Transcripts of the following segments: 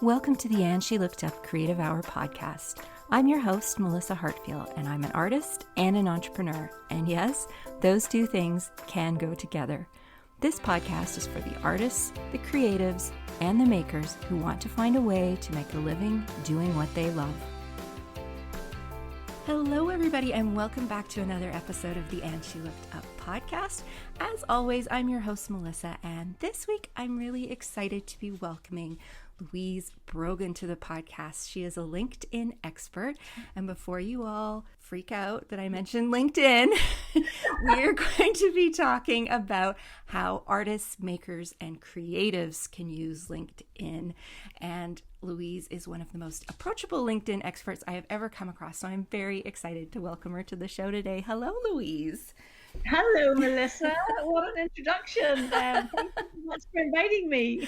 Welcome to the And She Looked Up Creative Hour podcast. I'm your host, Melissa Hartfiel, and I'm an artist and an entrepreneur. And yes, those two things can go together. This podcast is for the artists, the creatives, and the makers who want to find a way to make a living doing what they love. Hello, everybody, and welcome back to another episode of the And She Looked Up podcast. As always, I'm your host, Melissa, and this week I'm really excited to be welcoming Louise Brogan to the podcast. She is a LinkedIn expert, and before you all freak out that I mentioned LinkedIn, we're going to be talking about how artists, makers, and creatives can use LinkedIn. And Louise is one of the most approachable LinkedIn experts I have ever come across, so I'm very excited to welcome her to the show today. Hello, Louise. Hello, Melissa. What an introduction. Thank you so much for inviting me.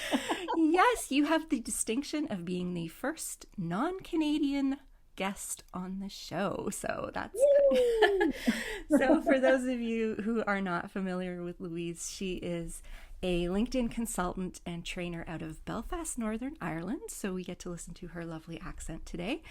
Yes, you have the distinction of being the first non-Canadian guest on the show. So that's So for those of you who are not familiar with Louise, she is a LinkedIn consultant and trainer out of Belfast, Northern Ireland. So we get to listen to her lovely accent today.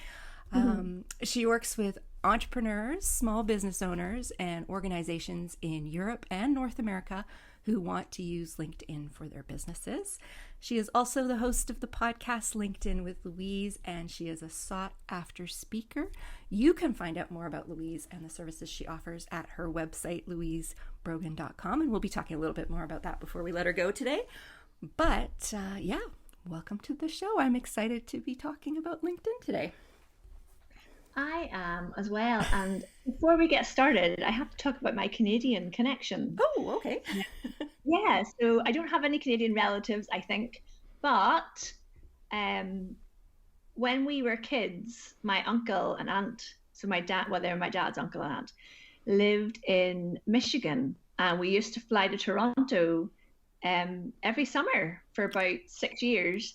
She works with entrepreneurs, small business owners, and organizations in Europe and North America who want to use LinkedIn for their businesses. She is also the host of the podcast LinkedIn with Louise, and she is a sought-after speaker. You can find out more about Louise and the services she offers at her website, louisebrogan.com, and we'll be talking a little bit more about that before we let her go today. But welcome to the show. I'm excited to be talking about LinkedIn today. I am as well. And before we get started, I have to talk about my Canadian connection. Oh, okay. Yeah, so I don't have any Canadian relatives, I think. But when we were kids, my uncle and aunt, so my dad, well, they're my dad's uncle and aunt, lived in Michigan. And we used to fly to Toronto every summer for about 6 years.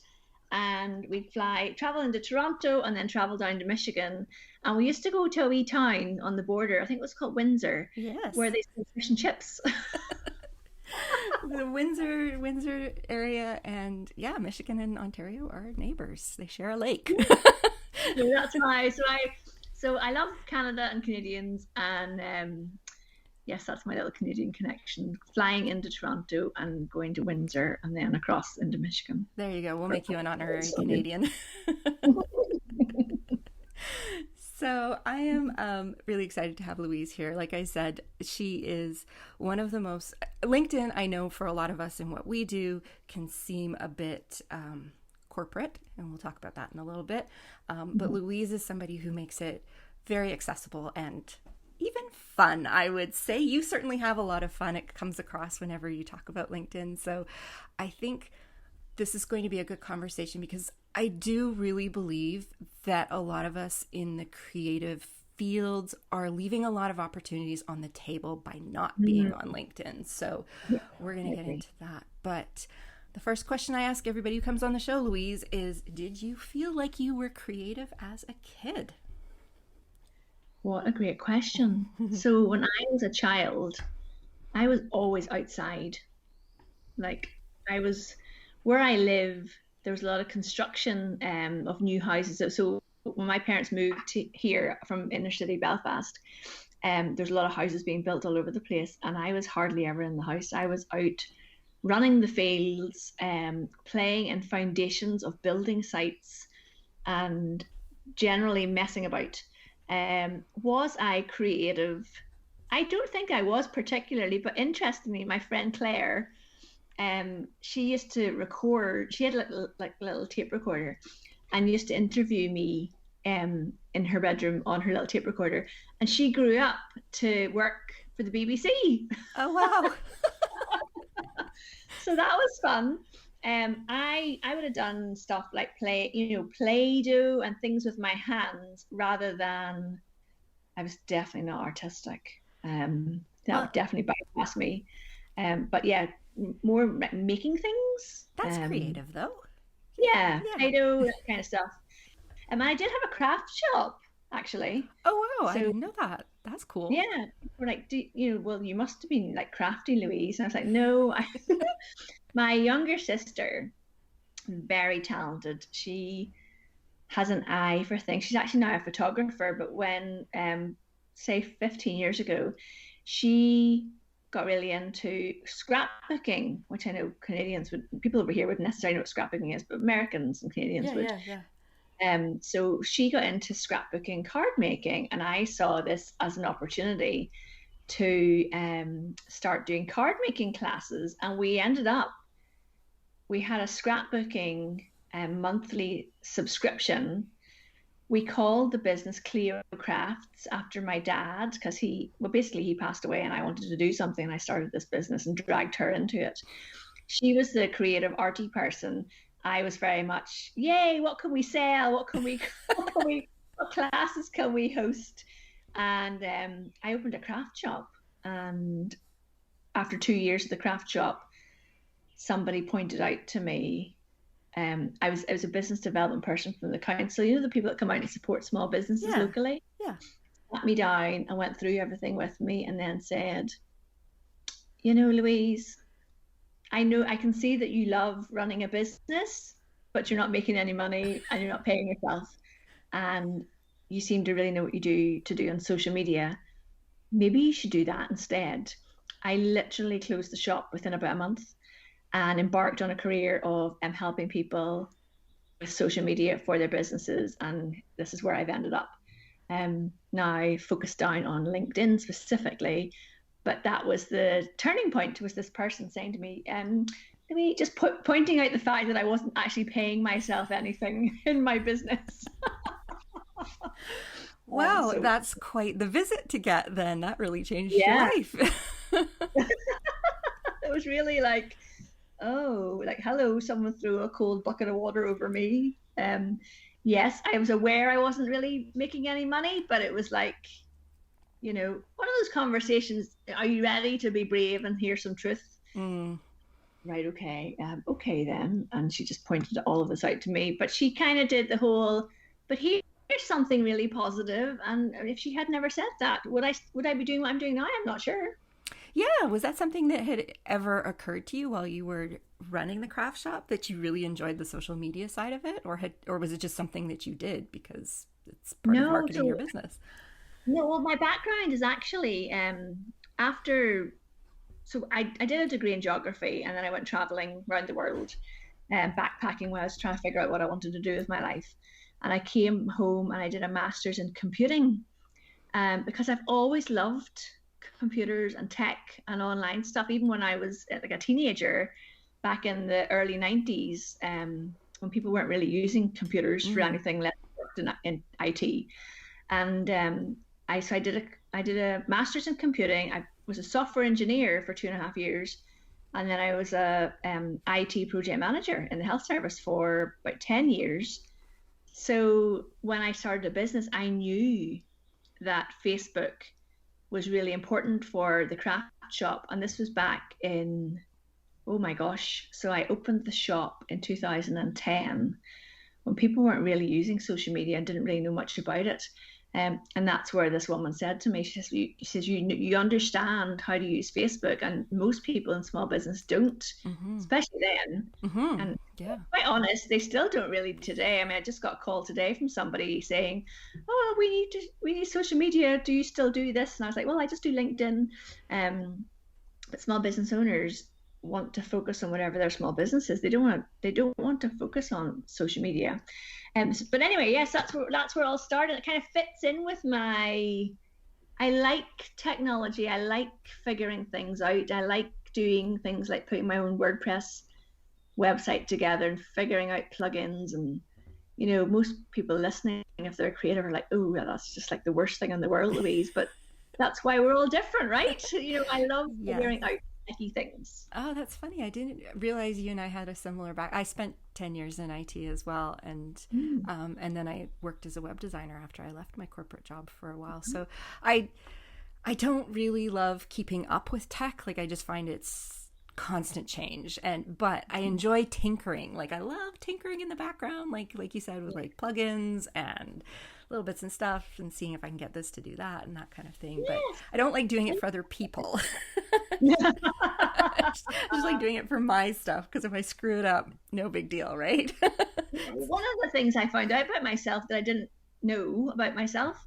And we'd travel into Toronto and then travel down to Michigan. And we used to go to a wee town on the border, I think it was called Windsor, yes, where they sell fish and chips. The Windsor area, and Michigan and Ontario are neighbors. They share a lake. So that's why. So I love Canada and Canadians, and yes, that's my little Canadian connection. Flying into Toronto and going to Windsor and then across into Michigan. There you go. We'll make you an honorary Canadian. So I am really excited to have Louise here. Like I said, she is one of the most... LinkedIn, I know for a lot of us in what we do, can seem a bit corporate, and we'll talk about that in a little bit. But Louise is somebody who makes it very accessible and even fun, I would say. You certainly have a lot of fun. It comes across whenever you talk about LinkedIn. So I think this is going to be a good conversation because I do really believe that a lot of us in the creative fields are leaving a lot of opportunities on the table by not being on LinkedIn. So we're going to get into that. But the first question I ask everybody who comes on the show, Louise, is did you feel like you were creative as a kid? What a great question. So when I was a child, I was always outside. Like where I live, there was a lot of construction of new houses. So when my parents moved here from inner city Belfast, there's a lot of houses being built all over the place. And I was hardly ever in the house. I was out running the fields, playing in foundations of building sites and generally messing about. Was I creative? I don't think I was particularly, but interestingly, my friend Claire, she used to record. She had a little tape recorder, and used to interview me in her bedroom on her little tape recorder. And she grew up to work for the BBC. Oh wow! So that was fun. I would have done stuff like Play-Doh and things with my hands rather than. I was definitely not artistic. That would definitely bypass me. But yeah, more making things. That's creative, though. Yeah, Play-Doh, that kind of stuff. And I did have a craft shop, actually. Oh wow! So, I didn't know that. That's cool. Yeah, we're like, well, you must have been like crafty, Louise. And I was like, no. My younger sister very talented. She has an eye for things. She's actually now a photographer, but when, say, 15 years ago, she got really into scrapbooking, which I know Canadians would, people over here wouldn't necessarily know what scrapbooking is, but Americans and Canadians would. So she got into scrapbooking, card making, and I saw this as an opportunity to start doing card making classes. And we had a scrapbooking monthly subscription. We called the business Cleo Crafts after my dad, because he passed away and I wanted to do something, and I started this business and dragged her into it. She was the creative arty person. I was very much, yay, what can we sell? What classes can we host? And I opened a craft shop, and after 2 years of the craft shop, somebody pointed out to me, I was a business development person from the council, the people that come out and support small businesses locally. Sat me down and went through everything with me, and then said, Louise, I can see that you love running a business, but you're not making any money and you're not paying yourself, and you seem to really know what you do on social media. Maybe you should do that instead. I literally closed the shop within about a month and embarked on a career of helping people with social media for their businesses. And this is where I've ended up. Now focused down on LinkedIn specifically, but that was the turning point, was this person saying to me, just pointing out the fact that I wasn't actually paying myself anything in my business. Wow, that's quite the visit to get then. That really changed your life. It was really like, hello, someone threw a cold bucket of water over me. Yes, I was aware I wasn't really making any money, but it was like, one of those conversations, are you ready to be brave and hear some truth? Right, okay. Okay then. And she just pointed all of this out to me, but she kind of did the whole, but here's something really positive. And if she had never said that, would I be doing what I'm doing now? I'm not sure. Yeah, was that something that had ever occurred to you while you were running the craft shop, that you really enjoyed the social media side of it, or was it just something that you did because it's part of marketing your business? No, well, my background is actually so I did a degree in geography, and then I went traveling around the world, backpacking, when I was trying to figure out what I wanted to do with my life. And I came home and I did a master's in computing, because I've always loved computers and tech and online stuff, even when I was like a teenager back in the early 90s, when people weren't really using computers for anything less in IT. And I did a master's in computing. I was a software engineer for 2.5 years, and then I was a IT project manager in the health service for about 10 years. So when I started a business, I knew that Facebook was really important for the craft shop. And this was back in, oh my gosh. So I opened the shop in 2010 when people weren't really using social media and didn't really know much about it. And that's where this woman said to me, she says, you understand how to use Facebook, and most people in small business don't, especially then. And quite honest, they still don't really today. I mean, I just got a call today from somebody saying, oh, we need social media. Do you still do this? And I was like, well, I just do LinkedIn. But small business owners want to focus on whatever their small business is. They don't want to focus on social media. But anyway, yes, that's where it all started. It kind of fits in with I like technology. I like figuring things out. I like doing things like putting my own WordPress website together and figuring out plugins. And, most people listening, if they're creative, are like, oh, that's just like the worst thing in the world, Louise. But that's why we're all different, right? I love figuring out techie things. Oh, that's funny. I didn't realize you and I had a similar I spent 10 years in IT as well, and then I worked as a web designer after I left my corporate job for a while. So I don't really love keeping up with tech. Like, I just find it's constant change. But I enjoy tinkering. Like I love tinkering in the background, like you said, with like plugins and little bits and stuff, and seeing if I can get this to do that and that kind of thing. But I don't like doing it for other people. I just like doing it for my stuff, because if I screw it up, no big deal, right? One of the things I found out about myself that I didn't know about myself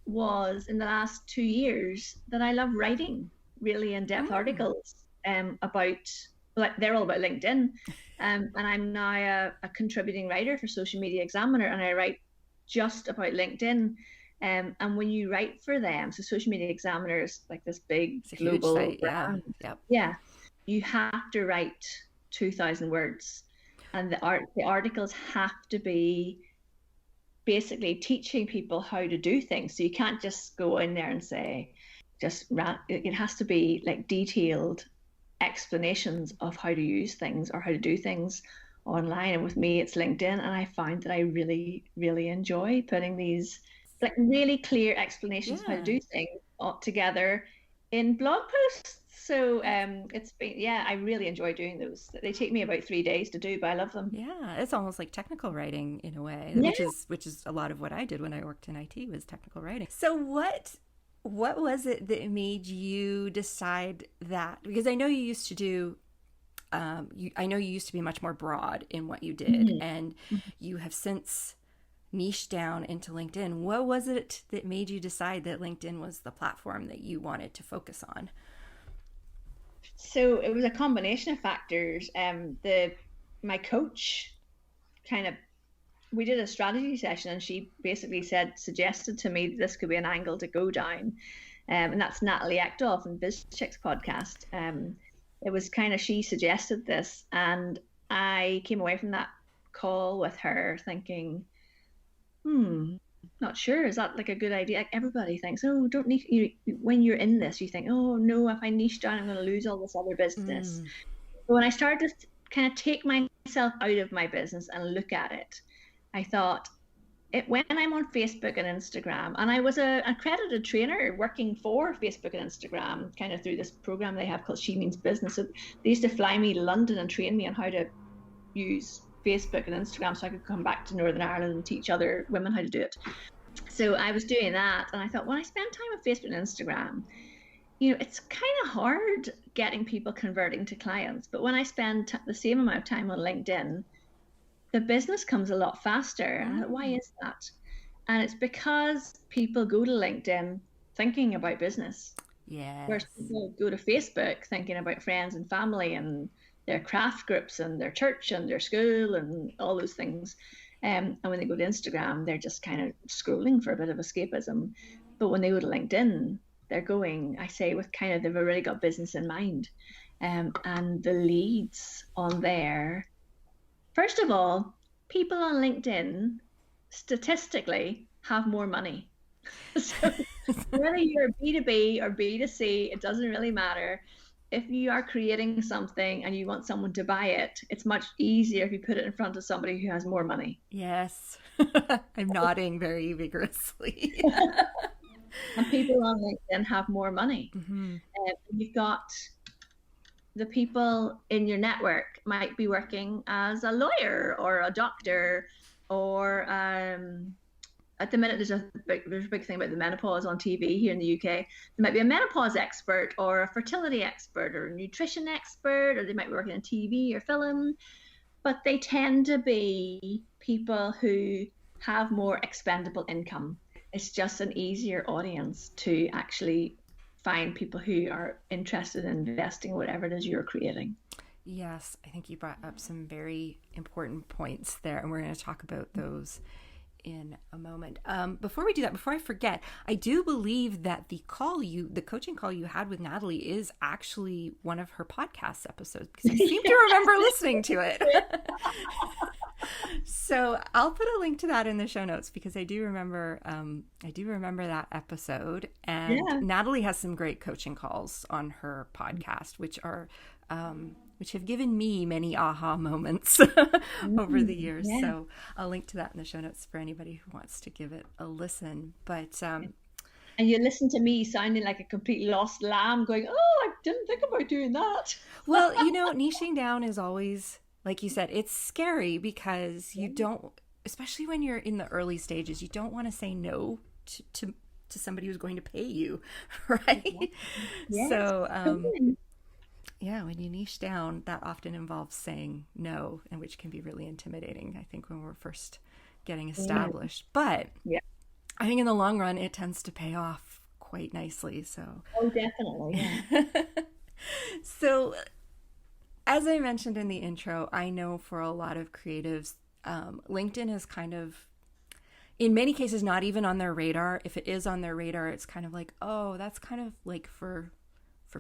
was in the last 2 years that I love writing really in-depth articles about, like, they're all about LinkedIn. And I'm now a contributing writer for Social Media Examiner, and I write just about LinkedIn. And when you write for them, so Social Media Examiner is like this big global site, brand. Yep. Yeah, you have to write 2,000 words, and the articles have to be basically teaching people how to do things. So you can't just go in there and say it has to be like detailed explanations of how to use things or how to do things online. And with me, it's LinkedIn, and I find that I really, really enjoy putting these like really clear explanations of how to do things all together in blog posts. So it's been, I really enjoy doing those. They take me about 3 days to do, but I love them. Yeah, it's almost like technical writing in a way, which is a lot of what I did when I worked in IT, was technical writing. So what was it that made you decide that? Because I know you used to do I know you used to be much more broad in what you did, and you have since niched down into LinkedIn. What was it that made you decide that LinkedIn was the platform that you wanted to focus on? So it was a combination of factors. My coach we did a strategy session, and she basically suggested to me that this could be an angle to go down. And that's Natalie Ekdahl from Biz Chicks podcast. It was she suggested this, and I came away from that call with her thinking, not sure, is that like a good idea? Like, everybody thinks, oh, don't niche. When you're in this, you think, oh no, if I niche down, I'm going to lose all this other business. But when I started to kind of take myself out of my business and look at it, I thought, when I'm on Facebook and Instagram, and I was an accredited trainer working for Facebook and Instagram, kind of through this program they have called She Means Business. So they used to fly me to London and train me on how to use Facebook and Instagram, so I could come back to Northern Ireland and teach other women how to do it. So I was doing that, and I thought, when I spend time on Facebook and Instagram, it's kind of hard getting people converting to clients. But when I spend the same amount of time on LinkedIn, the business comes a lot faster. And I thought, why is that? And it's because people go to LinkedIn thinking about business. Whereas people go to Facebook thinking about friends and family and their craft groups and their church and their school and all those things. And when they go to Instagram, they're just kind of scrolling for a bit of escapism. But when they go to LinkedIn, they're going, I say, with they've already got business in mind. And the leads on there, first of all, people on LinkedIn statistically have more money. So whether you're B2B or B2C, it doesn't really matter. If you are creating something and you want someone to buy it, it's much easier if you put it in front of somebody who has more money. Yes. I'm nodding very vigorously. And people on LinkedIn have more money. You've got the people in your network might be working as a lawyer or a doctor, or at the minute there's a big thing about the menopause on TV here in the UK. There might be a menopause expert or a fertility expert or a nutrition expert, or they might be working in TV or film, but they tend to be people who have more expendable income. It's just an easier audience to actually find people who are interested in investing in whatever it is you're creating. Yes, I think you brought up some very important points there, and we're going to talk about those in a moment. Before we do that, before I forget, I do believe that the coaching call you had with Natalie is actually one of her podcast episodes, because I seem to remember listening to it. So I'll put a link to that in the show notes, because I do remember that episode. And Natalie has some great coaching calls on her podcast, which have given me many aha moments over the years. So I'll link to that in the show notes for anybody who wants to give it a listen. But And you listen to me sounding like a complete lost lamb going, oh, I didn't think about doing that. Well, niching down is always, like you said, it's scary because you don't, especially when you're in the early stages, you don't want to say no to somebody who's going to pay you, right? Yes. So, yeah, when you niche down, that often involves saying no, and which can be really intimidating, I think, when we're first getting established. But yeah. I think in the long run, it tends to pay off quite nicely. So, oh, definitely. Yeah. So, as I mentioned in the intro, I know for a lot of creatives, LinkedIn is kind of, in many cases, not even on their radar. If it is on their radar, it's kind of like, oh, that's kind of like for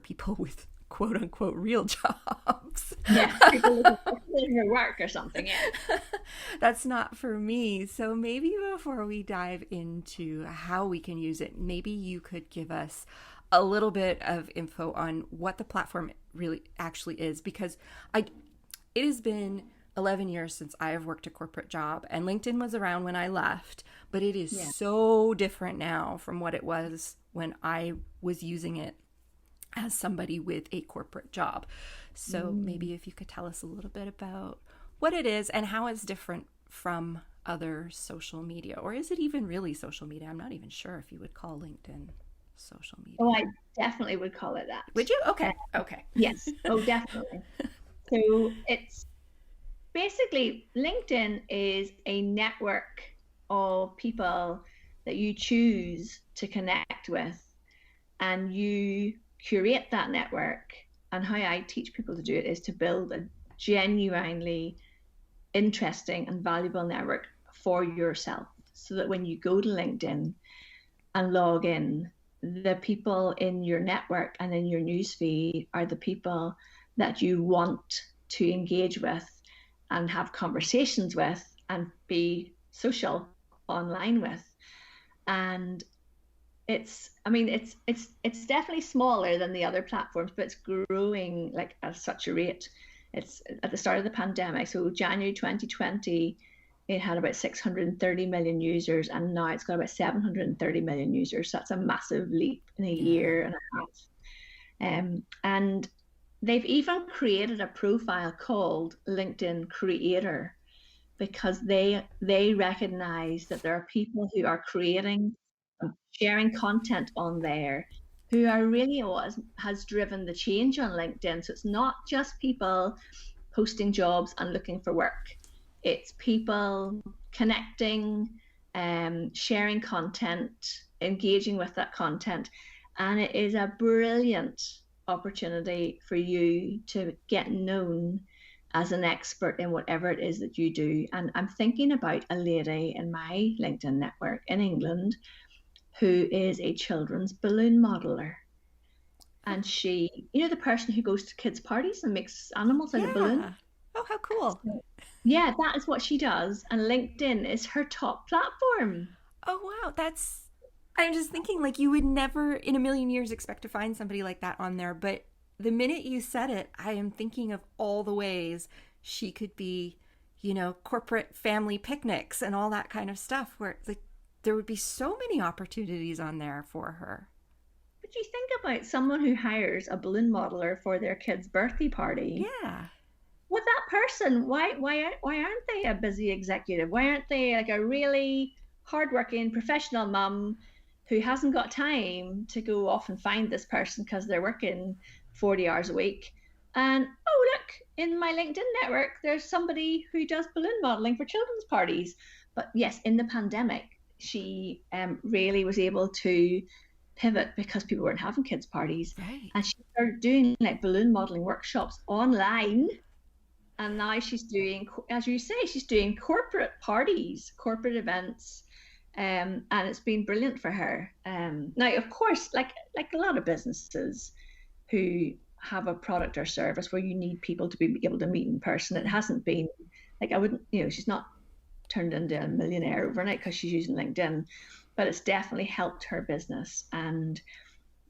people with quote unquote real jobs. Yeah, people looking for work or something. Yeah. That's not for me. So maybe before we dive into how we can use it, maybe you could give us a little bit of info on what the platform really actually is, because it has been 11 years since I have worked a corporate job, and LinkedIn was around when I left, but it is so different now from what it was when I was using it as somebody with a corporate job. So maybe if you could tell us a little bit about what it is and how it's different from other social media, or is it even really social media? I'm not even sure if you would call LinkedIn social media. Oh, I definitely would call it that. Would you? Okay. Okay. Yes. Oh, definitely. So it's basically, LinkedIn is a network of people that you choose to connect with, and you curate that network. And how I teach people to do it is to build a genuinely interesting and valuable network for yourself, so that when you go to LinkedIn and log in, the people in your network and in your newsfeed are the people that you want to engage with and have conversations with and be social online with. And it's definitely smaller than the other platforms, but it's growing like at such a rate. It's at the start of the pandemic, so January 2020, it had about 630 million users, and now it's got about 730 million users. So that's a massive leap in a year and a half. And they've even created a profile called LinkedIn Creator, because they recognize that there are people who are creating, sharing content on there, who are really what has driven the change on LinkedIn. So it's not just people posting jobs and looking for work. It's people connecting, sharing content, engaging with that content. And it is a brilliant opportunity for you to get known as an expert in whatever it is that you do. And I'm thinking about a lady in my LinkedIn network in England who is a children's balloon modeler. And she, the person who goes to kids' parties and makes animals out of balloons. Oh, how cool. Yeah, that is what she does. And LinkedIn is her top platform. Oh, wow. I'm just thinking, like, you would never in a million years expect to find somebody like that on there. But the minute you said it, I am thinking of all the ways she could be, corporate family picnics and all that kind of stuff, where like there would be so many opportunities on there for her. But you think about someone who hires a balloon modeler for their kid's birthday party. Yeah. Well, that person, why aren't they a busy executive? Why aren't they like a really hardworking professional mum who hasn't got time to go off and find this person because they're working 40 hours a week? And oh, look, in my LinkedIn network, there's somebody who does balloon modeling for children's parties. But yes, in the pandemic, she really was able to pivot because people weren't having kids' parties. Right. And she started doing like balloon modeling workshops online. And now she's doing, as you say, she's doing corporate parties, corporate events. And it's been brilliant for her. Now, of course, like a lot of businesses who have a product or service where you need people to be able to meet in person, it hasn't been like, I wouldn't, she's not turned into a millionaire overnight because she's using LinkedIn, but it's definitely helped her business. And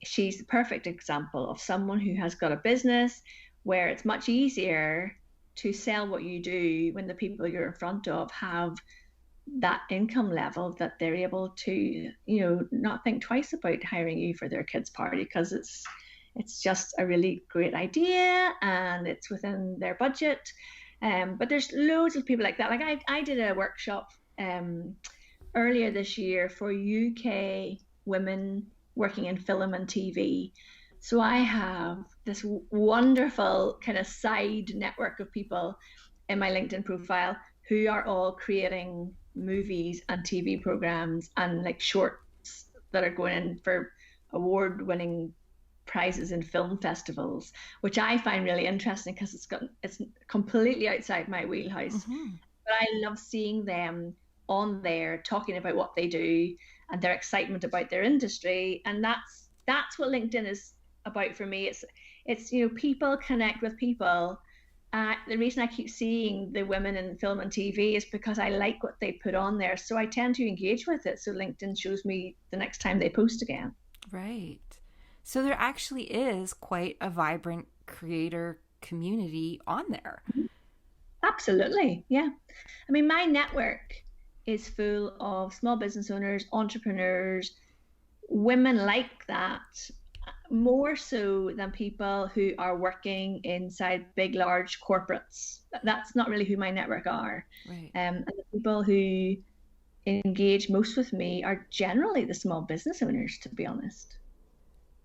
she's the perfect example of someone who has got a business where it's much easier to sell what you do when the people you're in front of have that income level that they're able to, not think twice about hiring you for their kids' party, because it's just a really great idea and it's within their budget. But there's loads of people like that. Like I did a workshop earlier this year for UK women working in film and TV. So I have this wonderful kind of side network of people in my LinkedIn profile who are all creating movies and TV programs and like shorts that are going in for award-winning prizes in film festivals, which I find really interesting because it's completely outside my wheelhouse. Mm-hmm. But I love seeing them on there talking about what they do and their excitement about their industry, and that's what LinkedIn is about for me. It's people connect with people. The reason I keep seeing the women in film and TV is because I like what they put on there, so I tend to engage with it. So LinkedIn shows me the next time they post again. Right. So there actually is quite a vibrant creator community on there. Absolutely, yeah. I mean, my network is full of small business owners, entrepreneurs, women like that, more so than people who are working inside big, large corporates. That's not really who my network are. Right. And the people who engage most with me are generally the small business owners, to be honest.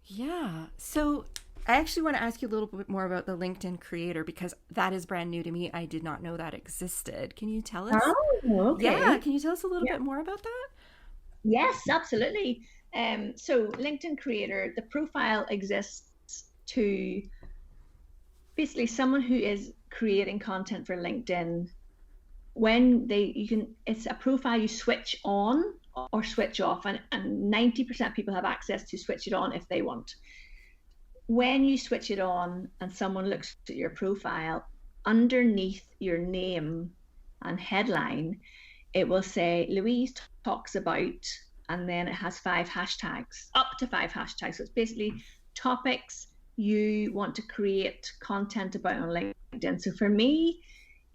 Yeah. So I actually want to ask you a little bit more about the LinkedIn creator, because that is brand new to me. I did not know that existed. Can you tell us? Oh, okay. Yeah. Can you tell us a little bit more about that? Yes, absolutely. So LinkedIn creator, the profile exists to basically someone who is creating content for LinkedIn. It's a profile you switch on or switch off, and 90% of people have access to switch it on if they want. When you switch it on and someone looks at your profile, underneath your name and headline, it will say Louise talks about, and then it has 5 hashtags, up to 5 hashtags. So it's basically topics you want to create content about on LinkedIn. So for me,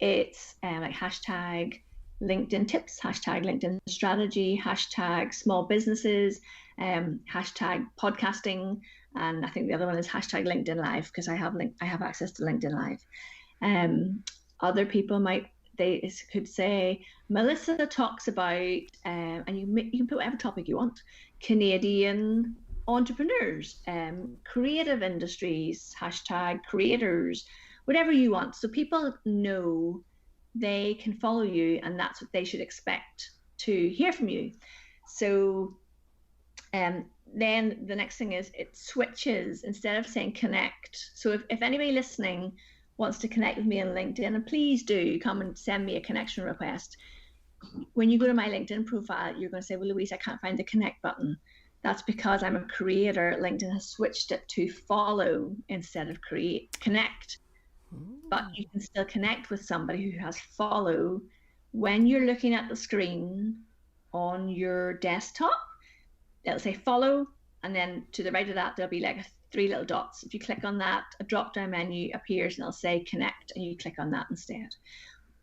it's like hashtag LinkedIn tips, hashtag LinkedIn strategy, hashtag small businesses, hashtag podcasting, and I think the other one is hashtag LinkedIn Live, because I have access to LinkedIn Live. Other people could say Melissa talks about, and you can put whatever topic you want, Canadian entrepreneurs, creative industries, hashtag creators, whatever you want. So people know they can follow you, and that's what they should expect to hear from you. So then the next thing is it switches, instead of saying connect. So if anybody listening wants to connect with me on LinkedIn, and please do come and send me a connection request. When you go to my LinkedIn profile, you're going to say, well, Louise, I can't find the connect button. That's because I'm a creator. LinkedIn has switched it to follow instead of connect. But you can still connect with somebody who has follow when you're looking at the screen on your desktop. It'll say follow, and then to the right of that there'll be like 3 little dots. If you click on that, a drop down menu appears and it'll say connect, and you click on that instead.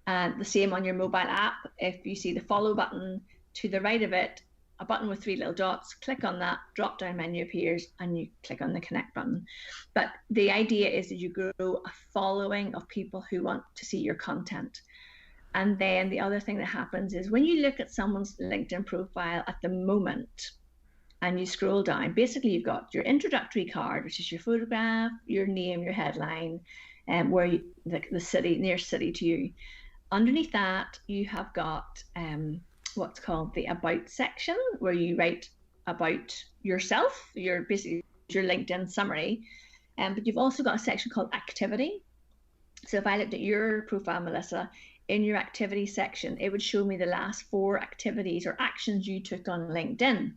And the same on your mobile app. If you see the follow button, to the right of it, a button with 3 little dots, click on that, drop down menu appears, and you click on the connect button. But the idea is that you grow a following of people who want to see your content. And then the other thing that happens is when you look at someone's LinkedIn profile at the moment and you scroll down, basically you've got your introductory card, which is your photograph, your name, your headline, and where the city, nearest city to you. Underneath that, you have got what's called the about section, where you write about yourself, basically your LinkedIn summary. But you've also got a section called activity. So if I looked at your profile, Melissa, in your activity section, it would show me the last 4 activities or actions you took on LinkedIn.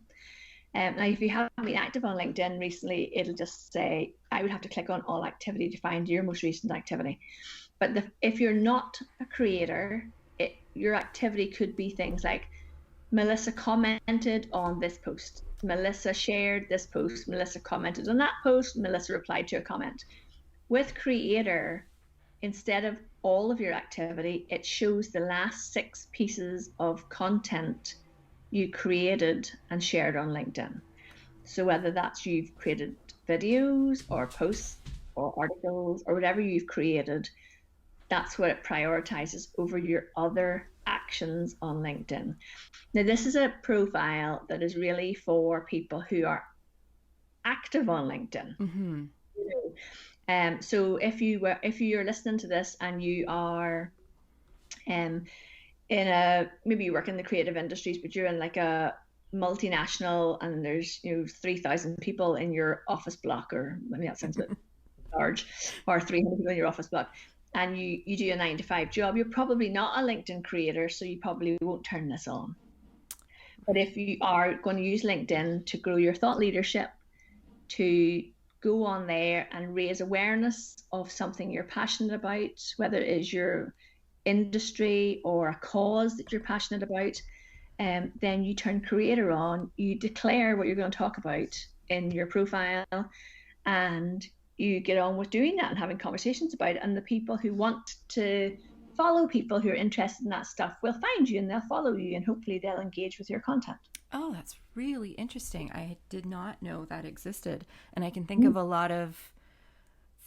Now, if you haven't been active on LinkedIn recently, it'll just say, I would have to click on all activity to find your most recent activity. But if you're not a creator, your activity could be things like Melissa commented on this post, Melissa shared this post, Melissa commented on that post, Melissa replied to a comment. With creator, instead of all of your activity, it shows the last 6 pieces of content you created and shared on LinkedIn. So whether that's you've created videos or posts or articles or whatever you've created, that's what it prioritizes over your other actions on LinkedIn. Now, this is a profile that is really for people who are active on LinkedIn. Mm-hmm. So if you're listening to this and you are maybe you work in the creative industries, but you're in like a multinational and there's 3,000 people in your office block, or that sounds a bit large, or 300 people in your office block, and you do a 9-to-5 job, you're probably not a LinkedIn creator, so you probably won't turn this on. But if you are going to use LinkedIn to grow your thought leadership, to go on there and raise awareness of something you're passionate about, whether it is your industry or a cause that you're passionate about, then you turn creator on, you declare what you're going to talk about in your profile, and you get on with doing that and having conversations about it. And the people who want to follow people who are interested in that stuff will find you and they'll follow you, and hopefully they'll engage with your content. Oh, that's really interesting. I did not know that existed. And I can think of a lot of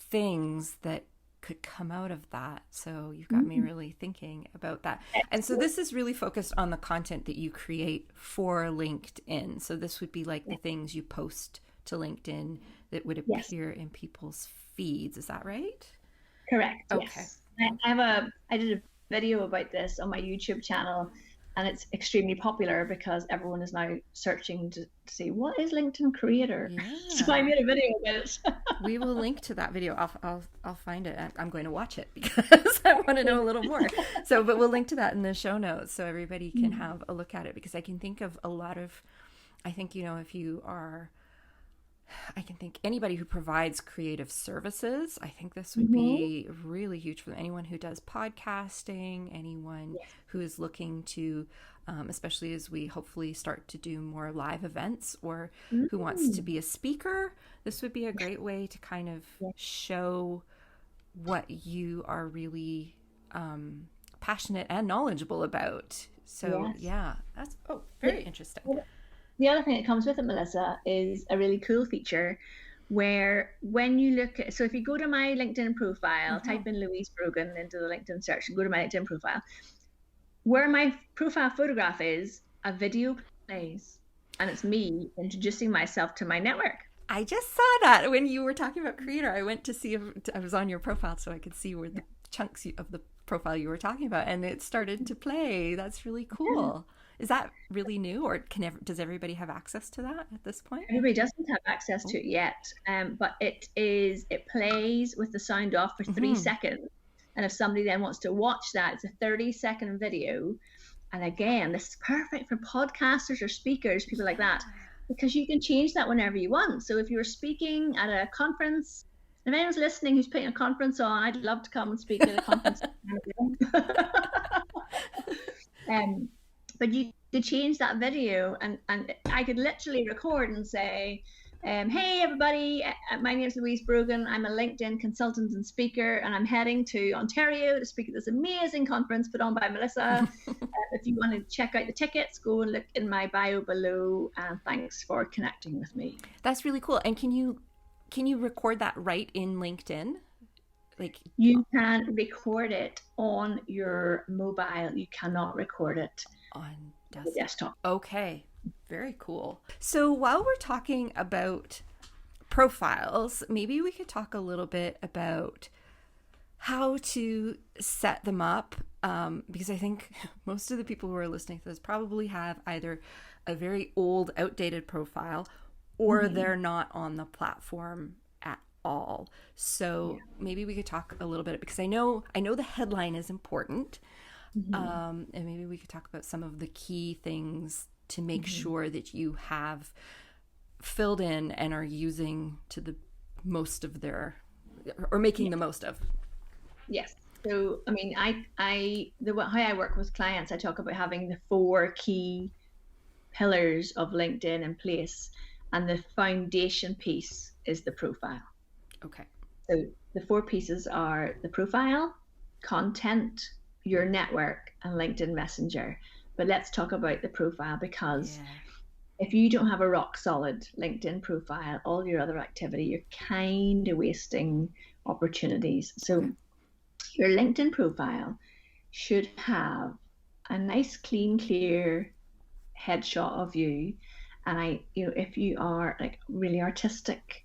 things that could come out of that. So you've got me really thinking about that. And so this is really focused on the content that you create for LinkedIn. So this would be like the things you post to LinkedIn that would appear in people's feeds. Is that right? Correct. Okay. Yes. I did a video about this on my YouTube channel, and it's extremely popular because everyone is now searching to see what is LinkedIn creator. Yeah. So I made a video about it. We will link to that video. I'll find it. I'm going to watch it because I want to know a little more. But we'll link to that in the show notes so everybody can have a look at it, because I can think of a lot of, I think, if you are, I can think anybody who provides creative services, I think this would be really huge for anyone who does podcasting, anyone who is looking to, especially as we hopefully start to do more live events, or who wants to be a speaker. This would be a great way to kind of show what you are really passionate and knowledgeable about. So that's very interesting. The other thing that comes with it, Melissa, is a really cool feature where when you look at, so if you go to my LinkedIn profile, type in Louise Brogan into the LinkedIn search and go to my LinkedIn profile, where my profile photograph is, a video plays, and it's me introducing myself to my network. I just saw that when you were talking about creator. I went to see if I was on your profile so I could see where the chunks of the profile you were talking about, and it started to play. That's really cool. Is that really new, or does everybody have access to that at this point? Everybody doesn't have access to it yet, but it plays with the sound off for 3 seconds. And if somebody then wants to watch that, it's a 30-second video. And again, this is perfect for podcasters or speakers, people like that, because you can change that whenever you want. So if you're speaking at a conference, if anyone's listening who's putting a conference on, I'd love to come and speak at a conference. But you could change that video, and I could literally record and say, hey everybody, my name is Louise Brogan. I'm a LinkedIn consultant and speaker, and I'm heading to Ontario to speak at this amazing conference put on by Melissa. If you want to check out the tickets, go and look in my bio below, and thanks for connecting with me. That's really cool. And can you record that right in LinkedIn? Like, you can record it on your mobile. You cannot record it on the desktop. Okay, very cool. So while we're talking about profiles, maybe we could talk a little bit about how to set them up, because I think most of the people who are listening to this probably have either a very old, outdated profile, or they're not on the platform at all. So maybe we could talk a little bit, because I know the headline is important. And maybe we could talk about some of the key things to make sure that you have filled in and are using to the most of or making the most of. Yes. So, I mean, how I work with clients, I talk about having the 4 key pillars of LinkedIn in place, and the foundation piece is the profile. Okay. So the 4 pieces are the profile, content, your network, and LinkedIn Messenger. But let's talk about the profile, because if you don't have a rock solid LinkedIn profile, all your other activity, you're kind of wasting opportunities. So your LinkedIn profile should have a nice, clean, clear headshot of you. And if you are like really artistic,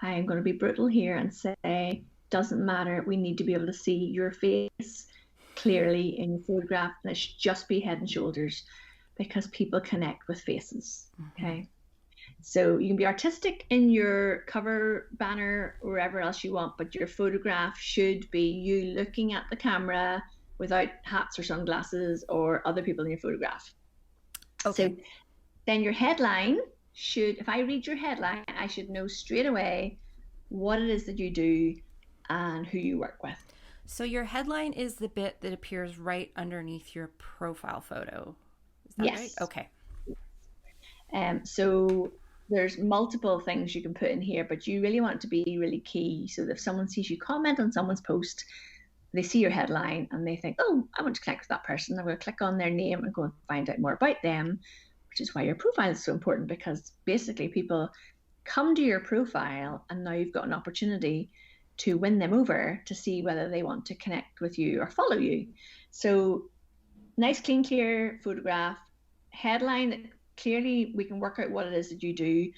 I'm going to be brutal here and say, doesn't matter. We need to be able to see your face clearly in your photograph, and it should just be head and shoulders, because people connect with faces. Okay. So you can be artistic in your cover banner, wherever else you want, but your photograph should be you looking at the camera without hats or sunglasses or other people in your photograph. Okay. So then your headline should, if I read your headline, I should know straight away what it is that you do and who you work with. So your headline is the bit that appears right underneath your profile photo. Is that right? Okay. So there's multiple things you can put in here, but you really want it to be really key. So that if someone sees you comment on someone's post, they see your headline and they think, oh, I want to connect with that person. I'm going to click on their name and go and find out more about them, which is why your profile is so important, because basically people come to your profile and now you've got an opportunity to win them over to see whether they want to connect with you or follow you. So nice, clean, clear photograph, headline that clearly we can work out what it is that you do.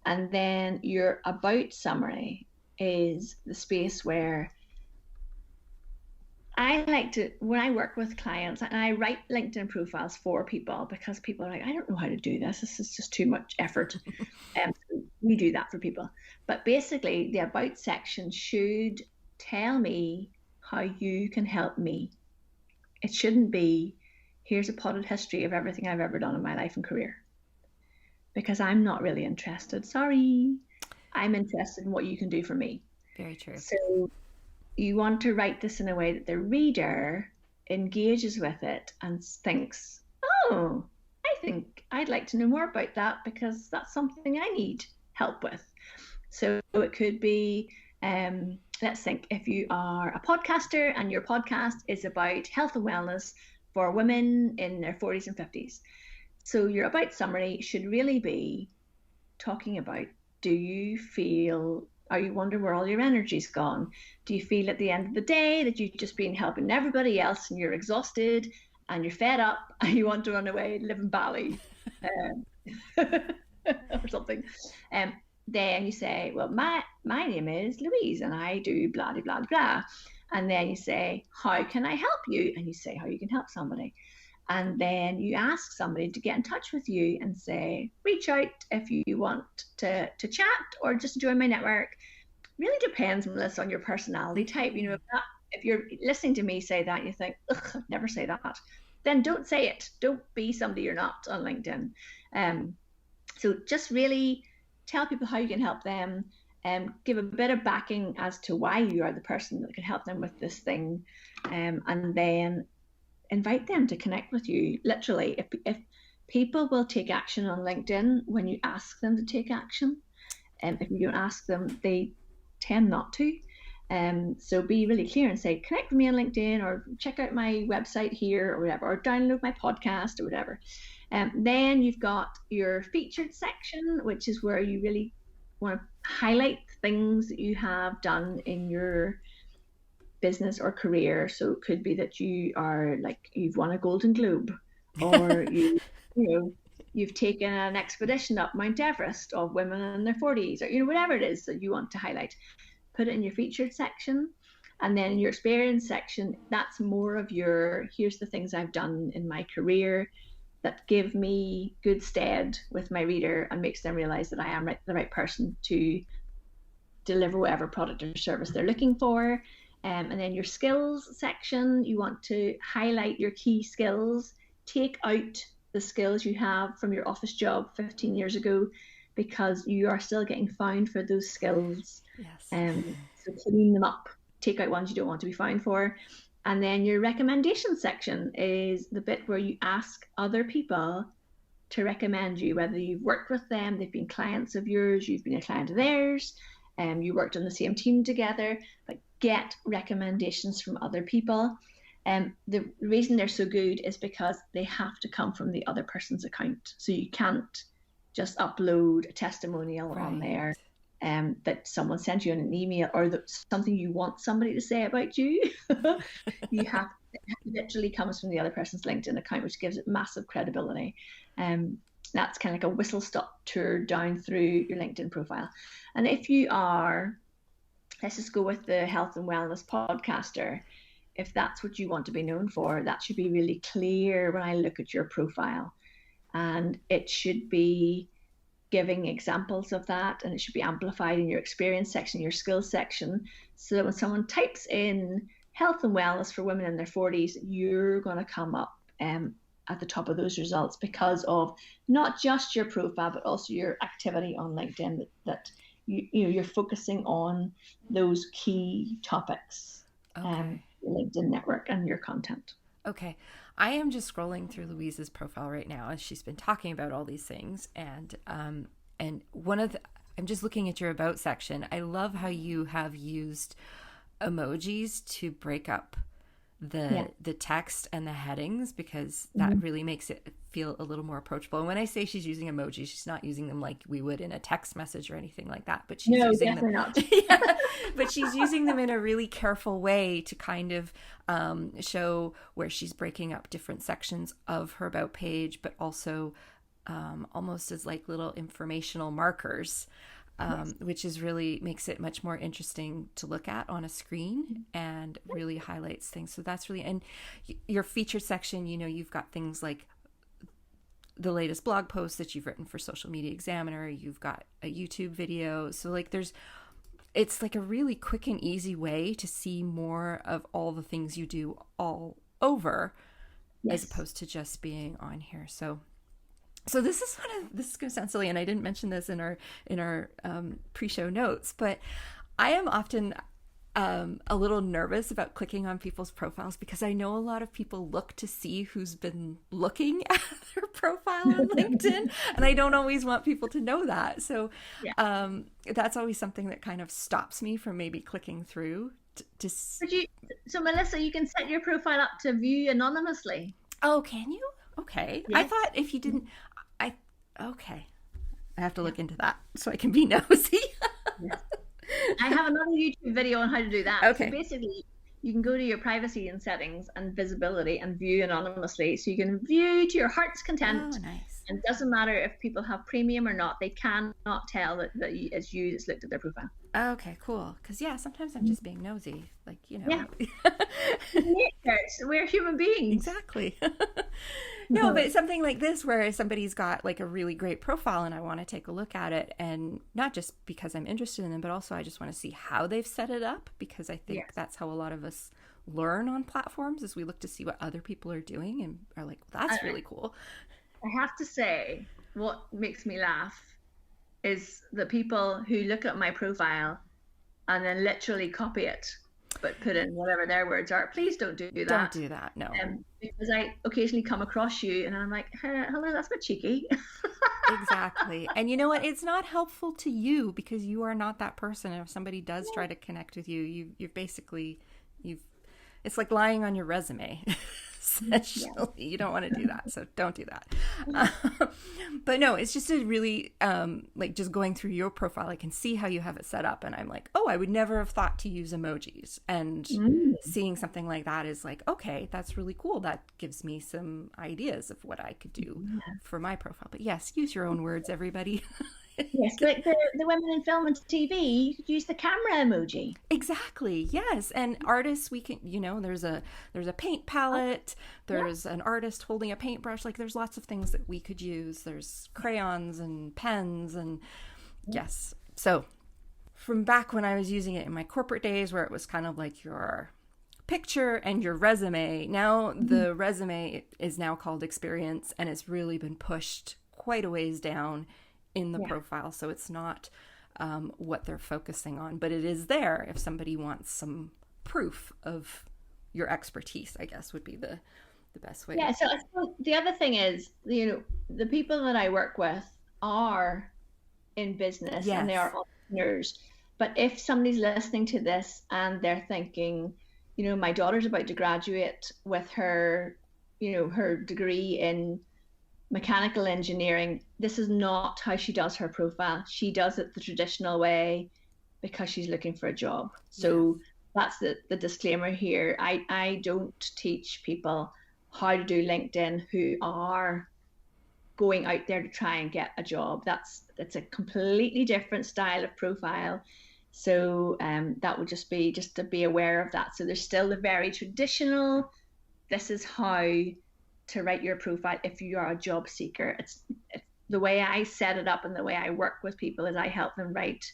And then your about summary is the space where I like to, when I work with clients, and I write LinkedIn profiles for people, because people are like, I don't know how to do this. This is just too much effort. We do that for people. But basically, the about section should tell me how you can help me. It shouldn't be, here's a potted history of everything I've ever done in my life and career, because I'm not really interested. Sorry. I'm interested in what you can do for me. Very true. So you want to write this in a way that the reader engages with it and thinks, oh, I think I'd like to know more about that, because that's something I need help with. So it could be, let's think, if you are a podcaster and your podcast is about health and wellness for women in their 40s and 50s. So your about summary should really be talking about, do you feel, are you wondering where all your energy's gone? Do you feel at the end of the day that you've just been helping everybody else and you're exhausted and you're fed up and you want to run away and live in Bali or something? Then you say, well, my name is Louise and I do blah, blah, blah, blah. And then you say, how can I help you? And you say how you can help somebody. And then you ask somebody to get in touch with you and say, reach out if you want to chat or just join my network. Really depends, Melissa, on your personality type. You know, if you're listening to me say that and you think, ugh, I'd never say that, then don't say it. Don't be somebody you're not on LinkedIn. So just really tell people how you can help them, give a bit of backing as to why you are the person that can help them with this thing, and then invite them to connect with you. Literally, if people will take action on LinkedIn when you ask them to take action, and if you don't ask them, they tend not to. So be really clear and say, connect with me on LinkedIn, or check out my website here, or whatever, or download my podcast or whatever. Then you've got your featured section, which is where you really want to highlight things that you have done in your business or career. So it could be that you are like, you've won a Golden Globe, or you've taken an expedition up Mount Everest of women in their 40s, or whatever it is that you want to highlight. Put it in your featured section. And then in your experience section, that's more of your, here's the things I've done in my career that give me good stead with my reader and makes them realize that I am the right person to deliver whatever product or service they're looking for. And then your skills section, you want to highlight your key skills. Take out the skills you have from your office job 15 years ago, because you are still getting found for those skills. Yes. So clean them up. Take out ones you don't want to be found for. And then your recommendation section is the bit where you ask other people to recommend you, whether you've worked with them, they've been clients of yours, you've been a client of theirs. you worked on the same team together, but get recommendations from other people. The reason they're so good is because they have to come from the other person's account. So you can't just upload a testimonial on there that someone sent you in an email, or that something you want somebody to say about you. You have it literally comes from the other person's LinkedIn account, which gives it massive credibility. That's kind of like a whistle stop tour down through your LinkedIn profile. And if you are, let's just go with the health and wellness podcaster, if that's what you want to be known for, that should be really clear when I look at your profile. And it should be giving examples of that, and it should be amplified in your experience section, your skills section, so that when someone types in health and wellness for women in their 40s, you're going to come up at the top of those results because of not just your profile, but also your activity on LinkedIn, that you're focusing on those key topics. Okay. Your LinkedIn network and your content. Okay. I am just scrolling through Louise's profile right now as she's been talking about all these things. And I'm just looking at your about section. I love how you have used emojis to break up the text and the headings, because that really makes it feel a little more approachable. And when I say she's using emojis, she's not using them like we would in a text message or anything like that, but she's using them not. but she's using them in a really careful way to kind of show where she's breaking up different sections of her about page, but also almost as like little informational markers. Which is really makes it much more interesting to look at on a screen and really highlights things. So that's really, and your featured section, you've got things like the latest blog post that you've written for Social Media Examiner. You've got a YouTube video. So like it's like a really quick and easy way to see more of all the things you do all over, as opposed to just being on here. So this is going to sound silly, and I didn't mention this in our pre-show notes, but I am often a little nervous about clicking on people's profiles, because I know a lot of people look to see who's been looking at their profile on LinkedIn, and I don't always want people to know that. So that's always something that kind of stops me from maybe clicking through. So Melissa, you can set your profile up to view anonymously. Oh, can you? Okay. Yes. I thought if you didn't, okay. I have to look into that so I can be nosy. I have another YouTube video on how to do that. Okay. So basically, you can go to your privacy and settings and visibility and view anonymously. So you can view to your heart's content. Oh, nice. And it doesn't matter if people have premium or not. They cannot tell that it's you that's looked at their profile. Okay, cool. Because, sometimes I'm just being nosy. Like, Yeah. We're human beings. Exactly. No, but something like this where somebody's got like a really great profile and I want to take a look at it, and not just because I'm interested in them, but also I just want to see how they've set it up, because I think that's how a lot of us learn on platforms, is we look to see what other people are doing and are like, well, that's really cool. I have to say, what makes me laugh is the people who look at my profile and then literally copy it, but put in whatever their words are. Please don't do that. Don't do that, no. Because I occasionally come across you and I'm like, hello, that's a bit cheeky. Exactly. And you know what? It's not helpful to you, because you are not that person. And if somebody does try to connect with you, it's like lying on your resume. Essentially, you don't want to do that, so don't do that. But no, it's just a really like just going through your profile, I can see how you have it set up, and I'm like, oh, I would never have thought to use emojis. And seeing something like that is like, okay, that's really cool. That gives me some ideas of what I could do for my profile. But yes, use your own words, everybody. Yes, like the women in film and TV, you could use the camera emoji. Exactly. Yes, and artists, we can, there's a paint palette. There's an artist holding a paintbrush. Like, there's lots of things that we could use. There's crayons and pens and yes. So, from back when I was using it in my corporate days, where it was kind of like your picture and your resume. Now the resume is now called experience, and it's really been pushed quite a ways down in the profile, so it's not what they're focusing on, but it is there if somebody wants some proof of your expertise, I guess would be the best way. Yeah, so I suppose the other thing is, the people that I work with are in business and they are entrepreneurs. But if somebody's listening to this and they're thinking, you know, my daughter's about to graduate with her, you know, her degree in mechanical engineering, this is not how she does her profile. She does it the traditional way because she's looking for a job. So that's the disclaimer here. I don't teach people how to do LinkedIn who are going out there to try and get a job. It's a completely different style of profile. So that would just to be aware of that. So there's still the very traditional, this is how to write your profile if you are a job seeker. It's the way I set it up and the way I work with people is I help them write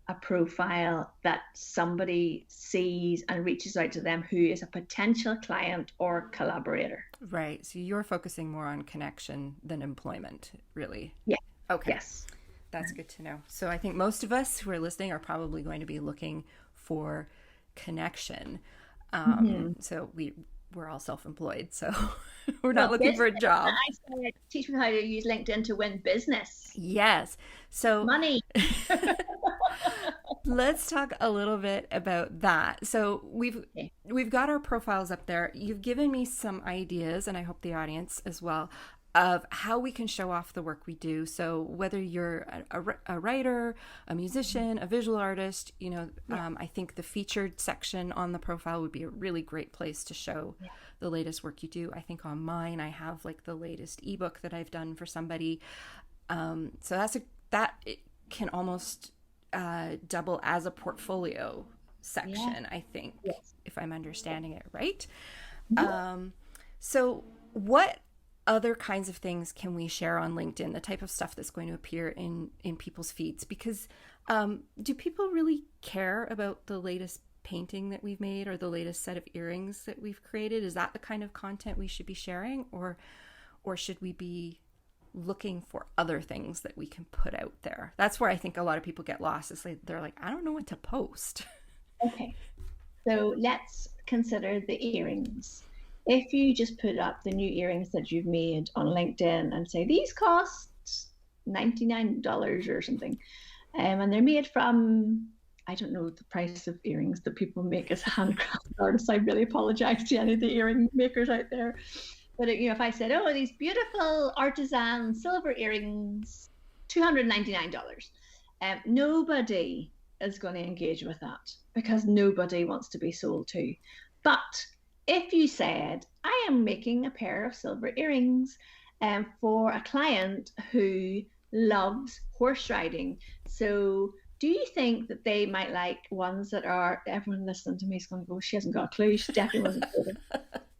a profile that somebody sees and reaches out to them who is a potential client or collaborator. Right. So you're focusing more on connection than employment, really? Yeah. Okay. Yes. That's good to know. So I think most of us who are listening are probably going to be looking for connection. So we're all self-employed, so we're not looking for a job. I said, teach me how to use LinkedIn to win business. Yes. So money. Let's talk a little bit about that. So we've got our profiles up there. You've given me some ideas, and I hope the audience as well, of how we can show off the work we do. So whether you're a writer, a musician, a visual artist, you know, I think the featured section on the profile would be a really great place to show the latest work you do. I think on mine, I have like the latest ebook that I've done for somebody. So it can almost double as a portfolio section, I think, if I'm understanding it right. So what other kinds of things can we share on LinkedIn, the type of stuff that's going to appear in people's feeds? Because do people really care about the latest painting that we've made or the latest set of earrings that we've created? Is that the kind of content we should be sharing, or should we be looking for other things that we can put out there? That's where I think a lot of people get lost. It's like they're like, I don't know what to post. Okay, so let's consider the earrings. If you just put up the new earrings that you've made on LinkedIn and say these cost $99 or something, and they're made from, I don't know the price of earrings that people make as handcrafted artists. I really apologize to any of the earring makers out there. But you know, if I said, oh, these beautiful artisan silver earrings, $299, nobody is going to engage with that because nobody wants to be sold to. But if you said, I am making a pair of silver earrings for a client who loves horse riding, so do you think that they might like ones that are, everyone listening to me is going to go, she hasn't got a clue, she definitely wasn't good.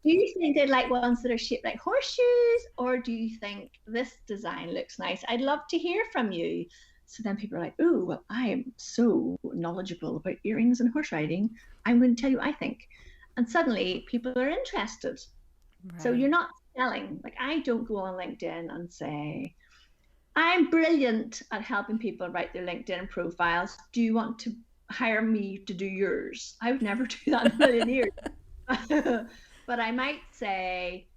Do you think they'd like ones that are shaped like horseshoes, or do you think this design looks nice? I'd love to hear from you. So then people are like, oh, well, I am so knowledgeable about earrings and horse riding. I'm going to tell you what I think. And suddenly people are interested. Right. So you're not selling. Like, I don't go on LinkedIn and say, I'm brilliant at helping people write their LinkedIn profiles. Do you want to hire me to do yours? I would never do that in a million years. But I might say,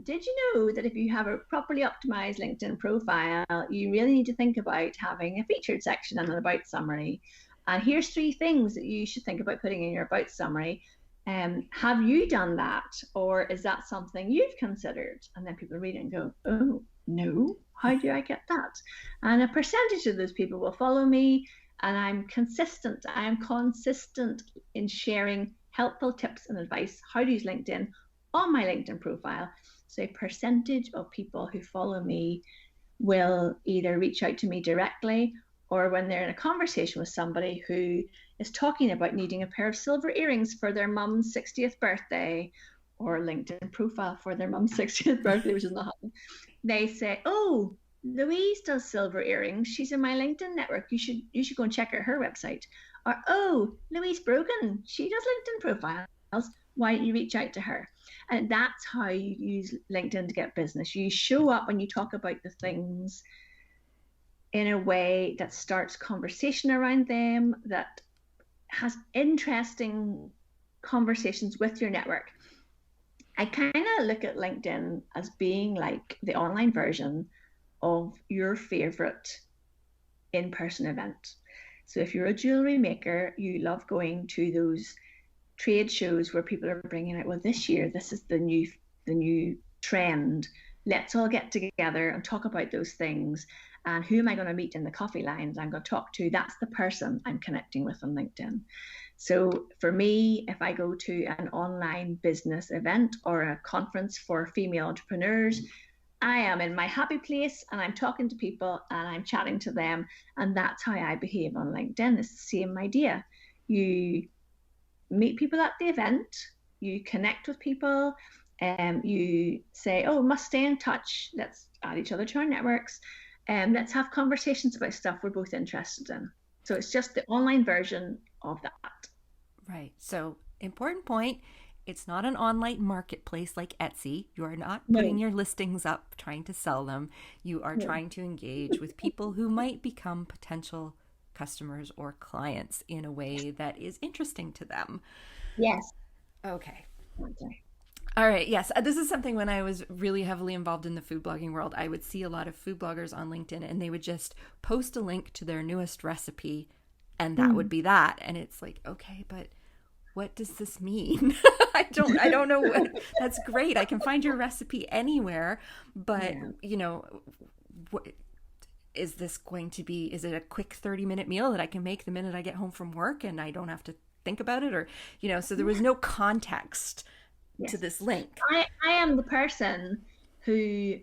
did you know that if you have a properly optimized LinkedIn profile, you really need to think about having a featured section and an about summary. And here's 3 things that you should think about putting in your about summary. Have you done that? Or is that something you've considered? And then people read it and go, oh, no, how do I get that? And a percentage of those people will follow me. And I'm consistent. I am consistent in sharing helpful tips and advice, how to use LinkedIn on my LinkedIn profile. So a percentage of people who follow me will either reach out to me directly, or when they're in a conversation with somebody who is talking about needing a pair of silver earrings for their mum's 60th birthday, or a LinkedIn profile for their mum's 60th birthday, which is not happening, they say, oh, Louise does silver earrings. She's in my LinkedIn network. You should go and check out her website. Or, oh, Louise Brogan, she does LinkedIn profiles. Why don't you reach out to her? And that's how you use LinkedIn to get business. You show up and you talk about the things in a way that starts conversation around them, that has interesting conversations with your network. I kind of look at LinkedIn as being like the online version of your favorite in-person event. So if you're a jewelry maker, you love going to those trade shows where people are bringing out, well, this year, this is the new trend. Let's all get together and talk about those things. And who am I going to meet in the coffee lines? I'm going to talk to, that's the person I'm connecting with on LinkedIn. So for me, if I go to an online business event or a conference for female entrepreneurs, I am in my happy place and I'm talking to people and I'm chatting to them. And that's how I behave on LinkedIn. It's the same idea. You meet people at the event, you connect with people, you say, oh, must stay in touch. Let's add each other to our networks. And let's have conversations about stuff we're both interested in. So it's just the online version of that. Right. So important point. It's not an online marketplace like Etsy. You are not No. putting your listings up trying to sell them. You are trying to engage with people who might become potential customers or clients in a way that is interesting to them. Yes. Okay. Okay. All right. Yes. This is something when I was really heavily involved in the food blogging world, I would see a lot of food bloggers on LinkedIn and they would just post a link to their newest recipe and that would be that. And it's like, okay, but what does this mean? I don't know what. That's great. I can find your recipe anywhere, but you know, what is this going to be? Is it a quick 30-minute meal that I can make the minute I get home from work and I don't have to think about it? Or, you know, so there was no context to this link. I am the person who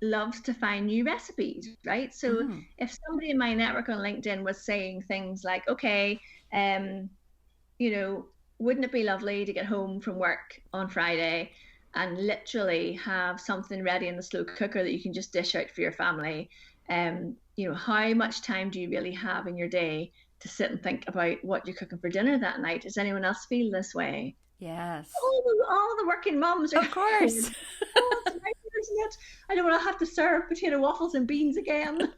loves to find new recipes, right? So if somebody in my network on LinkedIn was saying things like, okay, you know, wouldn't it be lovely to get home from work on Friday and literally have something ready in the slow cooker that you can just dish out for your family? You know, how much time do you really have in your day to sit and think about what you're cooking for dinner that night? Does anyone else feel this way? Yes. All the working mums are. Of course. Oh, it's nice, isn't it? I don't want to have to serve potato waffles and beans again.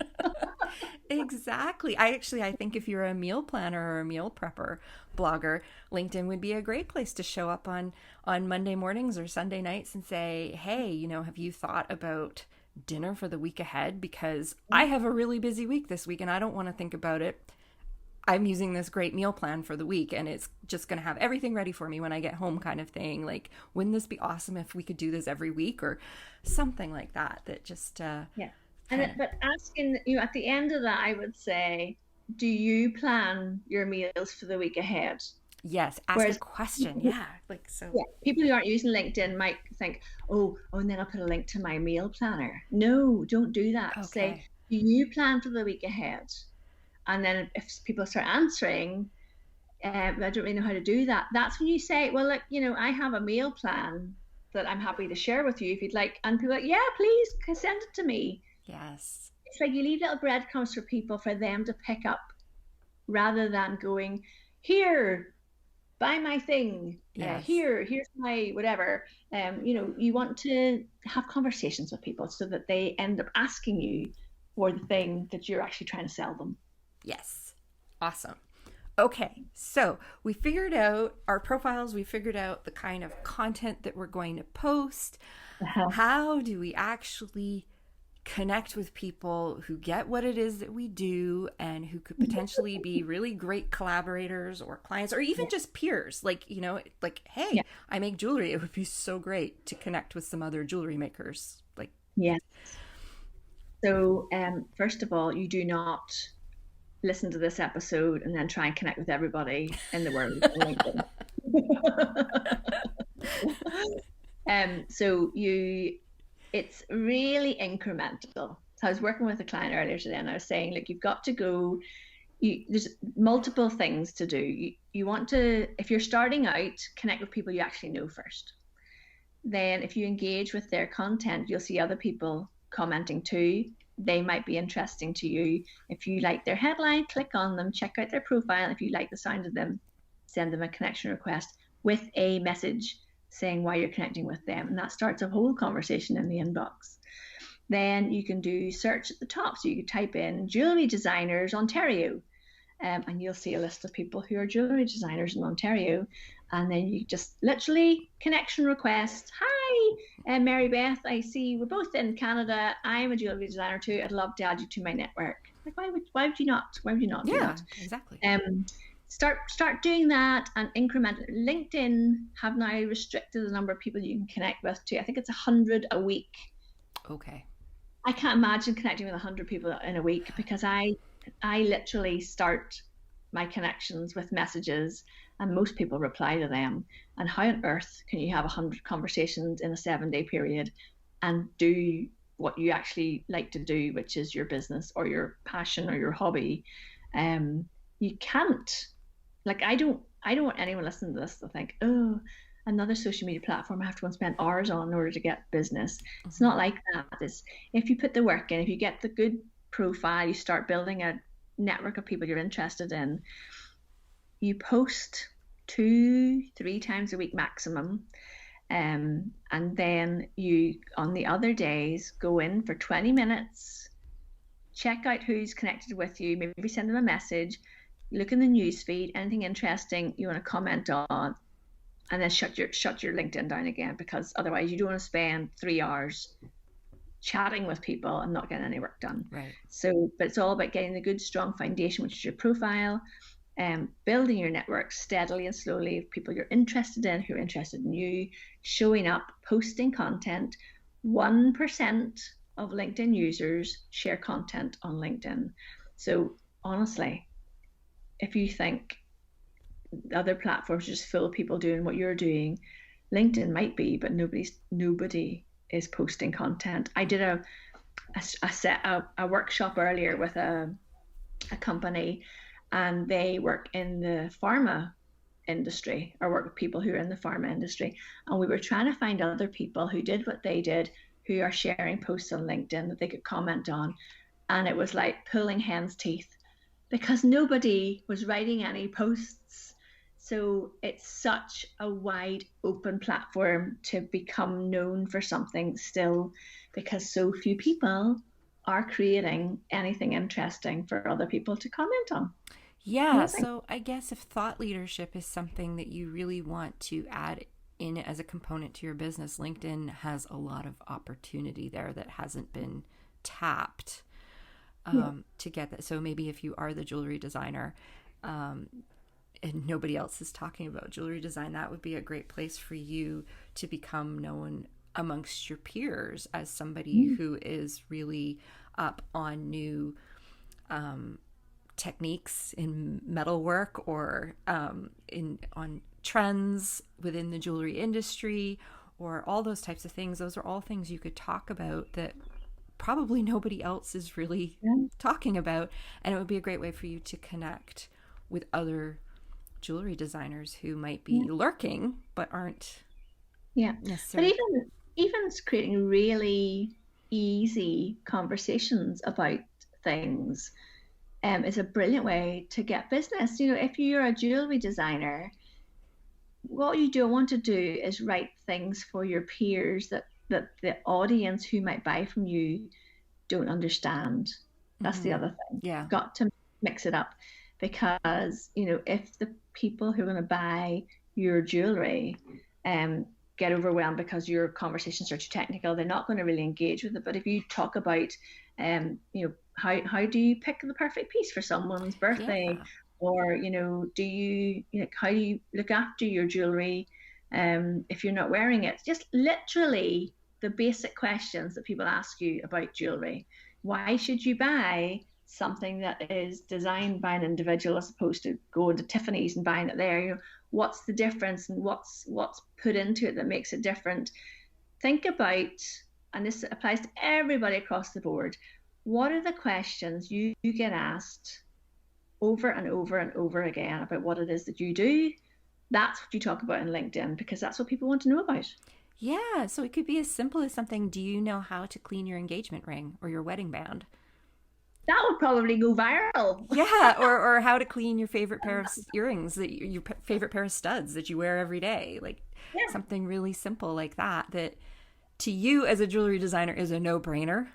Exactly. I think if you're a meal planner or a meal prepper blogger, LinkedIn would be a great place to show up on Monday mornings or Sunday nights and say, hey, you know, have you thought about dinner for the week ahead? Because I have a really busy week this week and I don't want to think about it. I'm using this great meal plan for the week and it's just going to have everything ready for me when I get home kind of thing. Like, wouldn't this be awesome if we could do this every week or something like that? That just, but asking you at the end of that, I would say, do you plan your meals for the week ahead? Yes. Ask a question. Yeah. Like, so. Yeah. People who aren't using LinkedIn might think, oh, and then I'll put a link to my meal planner. No, don't do that. Okay. Say, do you plan for the week ahead? And then if people start answering, I don't really know how to do that. That's when you say, well, look, you know, I have a meal plan that I'm happy to share with you if you'd like. And people are like, yeah, please send it to me. Yes. It's like you leave little breadcrumbs for people for them to pick up rather than going, here, buy my thing. Yes. Here's my whatever. You know, you want to have conversations with people so that they end up asking you for the thing that you're actually trying to sell them. Yes. Awesome. Okay. So we figured out our profiles. We figured out the kind of content that we're going to post. How do we actually connect with people who get what it is that we do and who could potentially be really great collaborators or clients or even just peers? Like, you know, like, hey, I make jewelry. It would be so great to connect with some other jewelry makers. Like, yes. So, first of all, you do not listen to this episode and then try and connect with everybody in the world. It's really incremental. So I was working with a client earlier today and I was saying, look, you've got to go, there's multiple things to do. You want to, if you're starting out, connect with people you actually know first. Then if you engage with their content, you'll see other people commenting too. They might be interesting to you. If you like their headline, click on them, check out their profile. If you like the sound of them, send them a connection request with a message saying why you're connecting with them. And that starts a whole conversation in the inbox. Then you can do search at the top. So you can type in jewelry designers Ontario, and you'll see a list of people who are jewelry designers in Ontario. And then you just literally connection request. Hi, Mary Beth. I see we're both in Canada. I'm a jewelry designer too. I'd love to add you to my network. Like, why would you not do Yeah, that? exactly. Start doing that, and incremental. LinkedIn have now restricted the number of people you can connect with to, I think it's 100 a week. Okay. I can't imagine connecting with 100 people in a week, because I literally start my connections with messages, and most people reply to them. And how on earth can you have 100 conversations in a 7-day period and do what you actually like to do, which is your business or your passion or your hobby? You can't. Like, I don't want anyone listening to this to think, oh, another social media platform I have to go and spend hours on in order to get business. It's Mm-hmm. not like that. It's, if you put the work in, if you get the good profile, you start building a network of people you're interested in, you post 2-3 times a week maximum. And then you, on the other days, go in for 20 minutes, check out who's connected with you, maybe send them a message, look in the news feed, anything interesting you want to comment on, and then shut your LinkedIn down again, because otherwise you don't want to spend 3 hours chatting with people and not getting any work done. Right. So, but it's all about getting the good, strong foundation, which is your profile, building your network steadily and slowly of people you're interested in, who are interested in you, showing up, posting content. 1% of LinkedIn users share content on LinkedIn. So honestly, if you think other platforms are just full of people doing what you're doing, LinkedIn might be, but nobody is posting content. I did a workshop earlier with a company, and they work in the pharma industry, or work with people who are in the pharma industry. And we were trying to find other people who did what they did, who are sharing posts on LinkedIn that they could comment on. And it was like pulling hen's teeth, because nobody was writing any posts. So it's such a wide open platform to become known for something still, because so few people are creating anything interesting for other people to comment on. Yeah, Amazing. so I guess if thought leadership is something that you really want to add in as a component to your business, LinkedIn has a lot of opportunity there that hasn't been tapped, Yeah. to get that. So maybe if you are the jewelry designer, and nobody else is talking about jewelry design, that would be a great place for you to become known amongst your peers as somebody Mm. who is really up on new techniques in metalwork, or on trends within the jewelry industry, or all those types of things. Those are all things you could talk about that probably nobody else is really Yeah. talking about, and it would be a great way for you to connect with other jewelry designers who might be Yeah. lurking but aren't Yeah. But necessarily. even creating really easy conversations about things, is a brilliant way to get business. You know, if you're a jewelry designer, what you don't want to do is write things for your peers that the audience who might buy from you don't understand. That's the Mm-hmm. other thing. Yeah. Got to mix it up, because, if the people who are going to buy your jewelry get overwhelmed because your conversations are too technical, they're not going to really engage with it. But if you talk about, how do you pick the perfect piece for someone's birthday, Yeah. or do how do you look after your jewelry if you're not wearing it? Just literally the basic questions that people ask you about jewelry. Why should you buy something that is designed by an individual as opposed to going to Tiffany's and buying it there? What's the difference, and what's put into it that makes it different? Think about, and this applies to everybody across the board, what are the questions you get asked over and over and over again about what it is that you do? That's what you talk about in LinkedIn, because that's what people want to know about. Yeah. So it could be as simple as something: do you know how to clean your engagement ring or your wedding band? That would probably go viral. Yeah, or how to clean your favorite pair of earrings, favorite pair of studs that you wear every day. Like Yeah. something really simple like that, that to you as a jewelry designer is a no-brainer.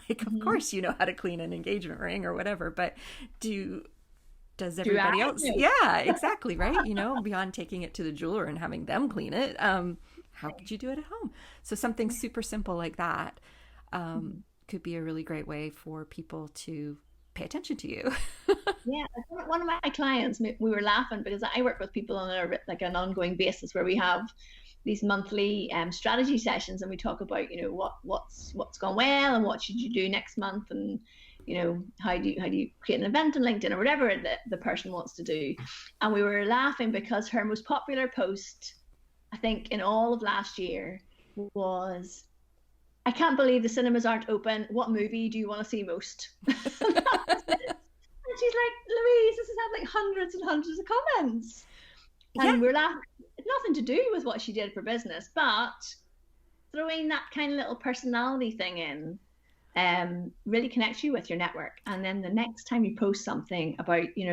Like, of Mm-hmm. course you know how to clean an engagement ring or whatever, but does Do I everybody else? know? Yeah, exactly, right? Beyond taking it to the jeweler and having them clean it, how could you do it at home? So something super simple like that, could be a really great way for people to pay attention to you. Yeah, one of my clients, we were laughing because I work with people on like an ongoing basis where we have these monthly strategy sessions, and we talk about, you know, what's gone well and what should you do next month, and you know, how do you create an event on LinkedIn or whatever the person wants to do. And we were laughing because her most popular post, I think, in all of last year was, "I can't believe the cinemas aren't open. What movie do you want to see most?" And she's like, "Louise, this has had like hundreds and hundreds of comments." And we're laughing. It's nothing to do with what she did for business, but throwing that kind of little personality thing in really connects you with your network. And then the next time you post something about, you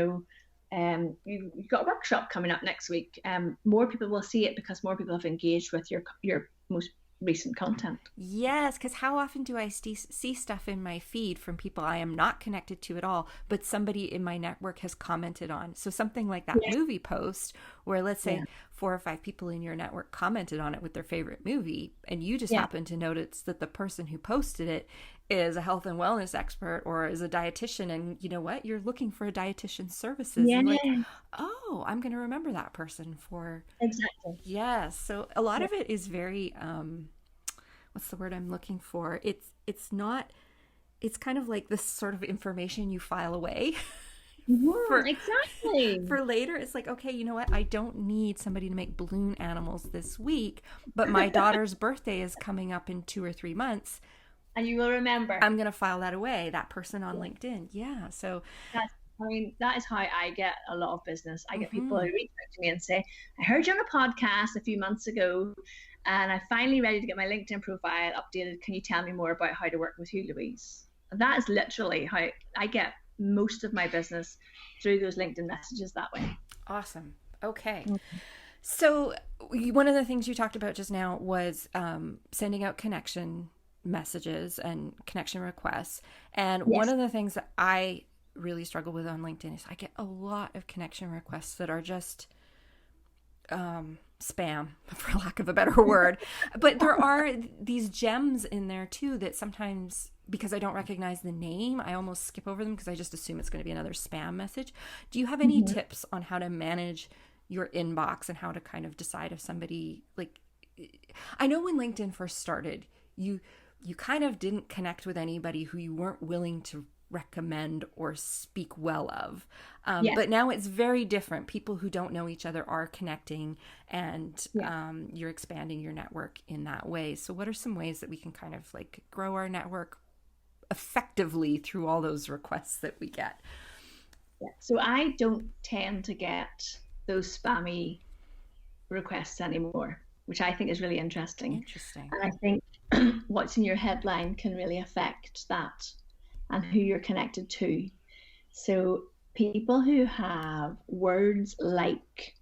know, you've got a workshop coming up next week, more people will see it because more people have engaged with your most recent content. Yes, because how often do I see stuff in my feed from people I am not connected to at all, but somebody in my network has commented on? So something like that movie post where, let's say, 4 or 5 people in your network commented on it with their favorite movie, and you just happen to notice that the person who posted it is a health and wellness expert or is a dietitian, and you know what? You're looking for a dietitian's services. Yeah. Like, oh, I'm going to remember that person for... Exactly. Yes. So a lot of it is very, what's the word I'm looking for? It's not, it's kind of like this sort of information you file away. Exactly. For later. It's like, okay, you know what? I don't need somebody to make balloon animals this week, but my daughter's birthday is coming up in 2 or 3 months. And you will remember. I'm going to file that away, that person on LinkedIn. Yeah. So that is how I get a lot of business. I get people who reach out to me and say, "I heard you on a podcast a few months ago, and I'm finally ready to get my LinkedIn profile updated. Can you tell me more about how to work with you, Louise?" And that is literally how I get most of my business, through those LinkedIn messages that way. Awesome. Okay. So one of the things you talked about just now was sending out connection messages and connection requests. And one of the things that I really struggle with on LinkedIn is I get a lot of connection requests that are just spam, for lack of a better word. But there are these gems in there too that sometimes, because I don't recognize the name, I almost skip over them because I just assume it's going to be another spam message. Do you have any tips on how to manage your inbox and how to kind of decide if somebody, like, I know when LinkedIn first started, you kind of didn't connect with anybody who you weren't willing to recommend or speak well of. But now it's very different. People who don't know each other are connecting, and you're expanding your network in that way. So what are some ways that we can kind of like grow our network effectively through all those requests that we get? So I don't tend to get those spammy requests anymore, which I think is really interesting. And I think what's in your headline can really affect that and who you're connected to. So people who have words like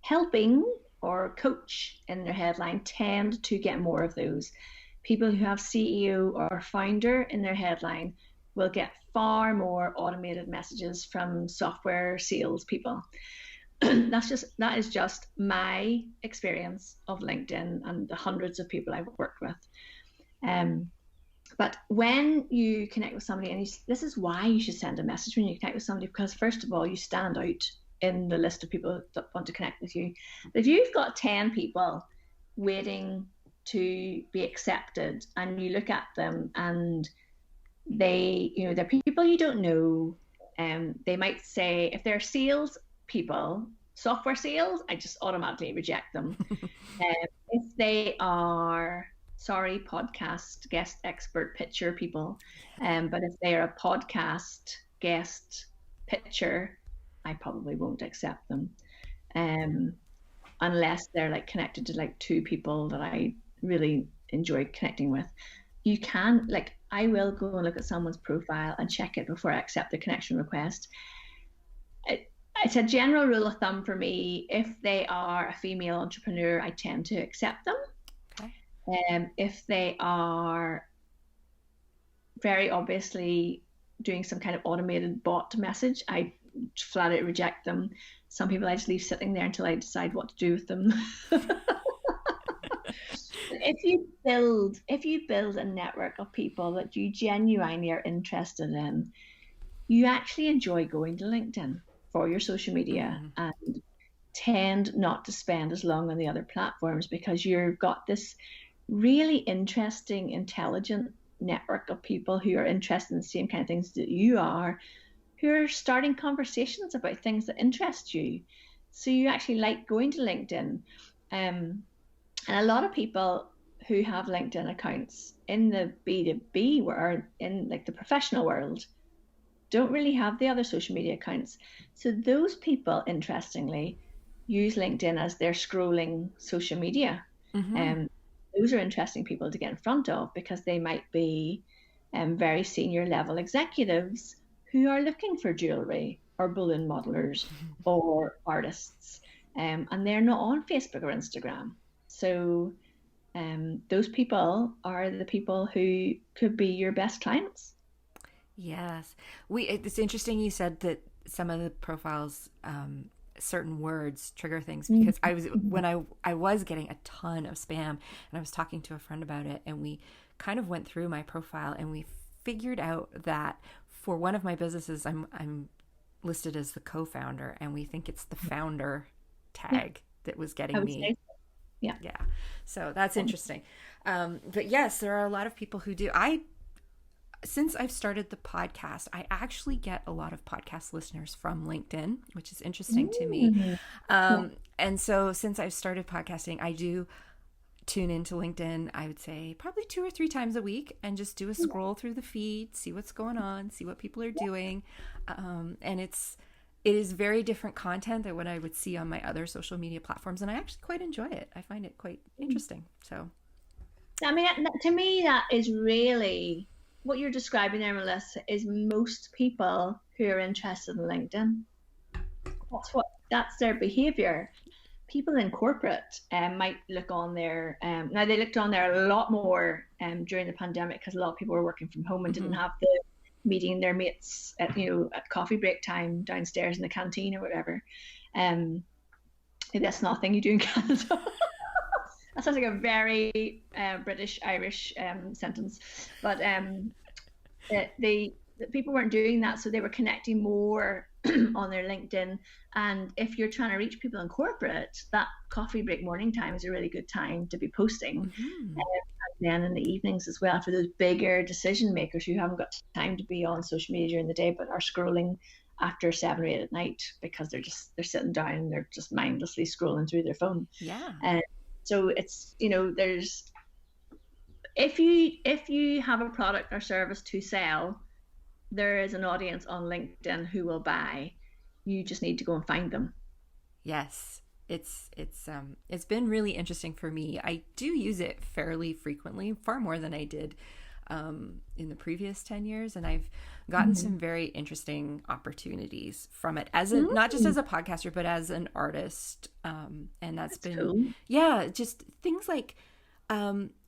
helping or coach in their headline tend to get more of those. People who have CEO or founder in their headline will get far more automated messages from software sales people. That is just my experience of LinkedIn and the hundreds of people I've worked with. But when you connect with somebody, and this is why you should send a message when you connect with somebody, because first of all, you stand out in the list of people that want to connect with you. But if you've got 10 people waiting to be accepted, and you look at them and they, you know, they're people you don't know, they might say, if they're sales people, software sales, I just automatically reject them. If they are, podcast guest expert pitcher people, but if they are a podcast guest pitcher, I probably won't accept them, unless they're like connected to like 2 people that I really enjoy connecting with. You can, like, I will go and look at someone's profile and check it before I accept the connection request. It's a general rule of thumb for me. If they are a female entrepreneur, I tend to accept them. If they are very obviously doing some kind of automated bot message, I flat out reject them. Some people I just leave sitting there until I decide what to do with them. If you build a network of people that you genuinely are interested in, you actually enjoy going to LinkedIn for your social media and tend not to spend as long on the other platforms because you've got this really interesting, intelligent network of people who are interested in the same kind of things that you are, who are starting conversations about things that interest you. So you actually like going to LinkedIn. And a lot of people who have LinkedIn accounts in the B2B world, in like the professional world, don't really have the other social media accounts. So those people, interestingly, use LinkedIn as their scrolling social media. Those are interesting people to get in front of because they might be very senior level executives who are looking for jewelry or balloon modelers or artists, and they're not on Facebook or Instagram. So those people are the people who could be your best clients. Yes. It's interesting you said that some of the profiles, certain words trigger things, because I was getting a ton of spam, and I was talking to a friend about it, and we kind of went through my profile and we figured out that for one of my businesses, I'm listed as the co-founder, and we think it's the founder tag that was getting me. Yeah. So that's interesting. But yes, there are a lot of people who do. Since I've started the podcast, I actually get a lot of podcast listeners from LinkedIn, which is interesting to me. And so since I've started podcasting, I do tune into LinkedIn, I would say probably 2 or 3 times a week, and just do a scroll through the feed, see what's going on, see what people are doing. And it is very different content than what I would see on my other social media platforms. And I actually quite enjoy it. I find it quite interesting. So, I mean, to me, that is really what you're describing there, Melissa, is most people who are interested in LinkedIn. That's their behavior. People in corporate might look on there. Now, they looked on there a lot more during the pandemic because a lot of people were working from home and didn't have the meeting their mates at coffee break time downstairs in the canteen or whatever. Maybe that's not a thing you do in Canada. That sounds like a very British Irish sentence, but the people weren't doing that, so they were connecting more on their LinkedIn. And if you're trying to reach people in corporate, that coffee break morning time is a really good time to be posting. And then in the evenings as well, for those bigger decision makers who haven't got time to be on social media during the day but are scrolling after 7 or 8 at night because they're sitting down and they're just mindlessly scrolling through their phone. So it's, there's, if you have a product or service to sell, there is an audience on LinkedIn who will buy. You just need to go and find them. Yes, it's been really interesting for me. I do use it fairly frequently, far more than I did in the previous 10 years, and I've gotten some very interesting opportunities from it, as not just as a podcaster but as an artist, and that's been cool. Just things like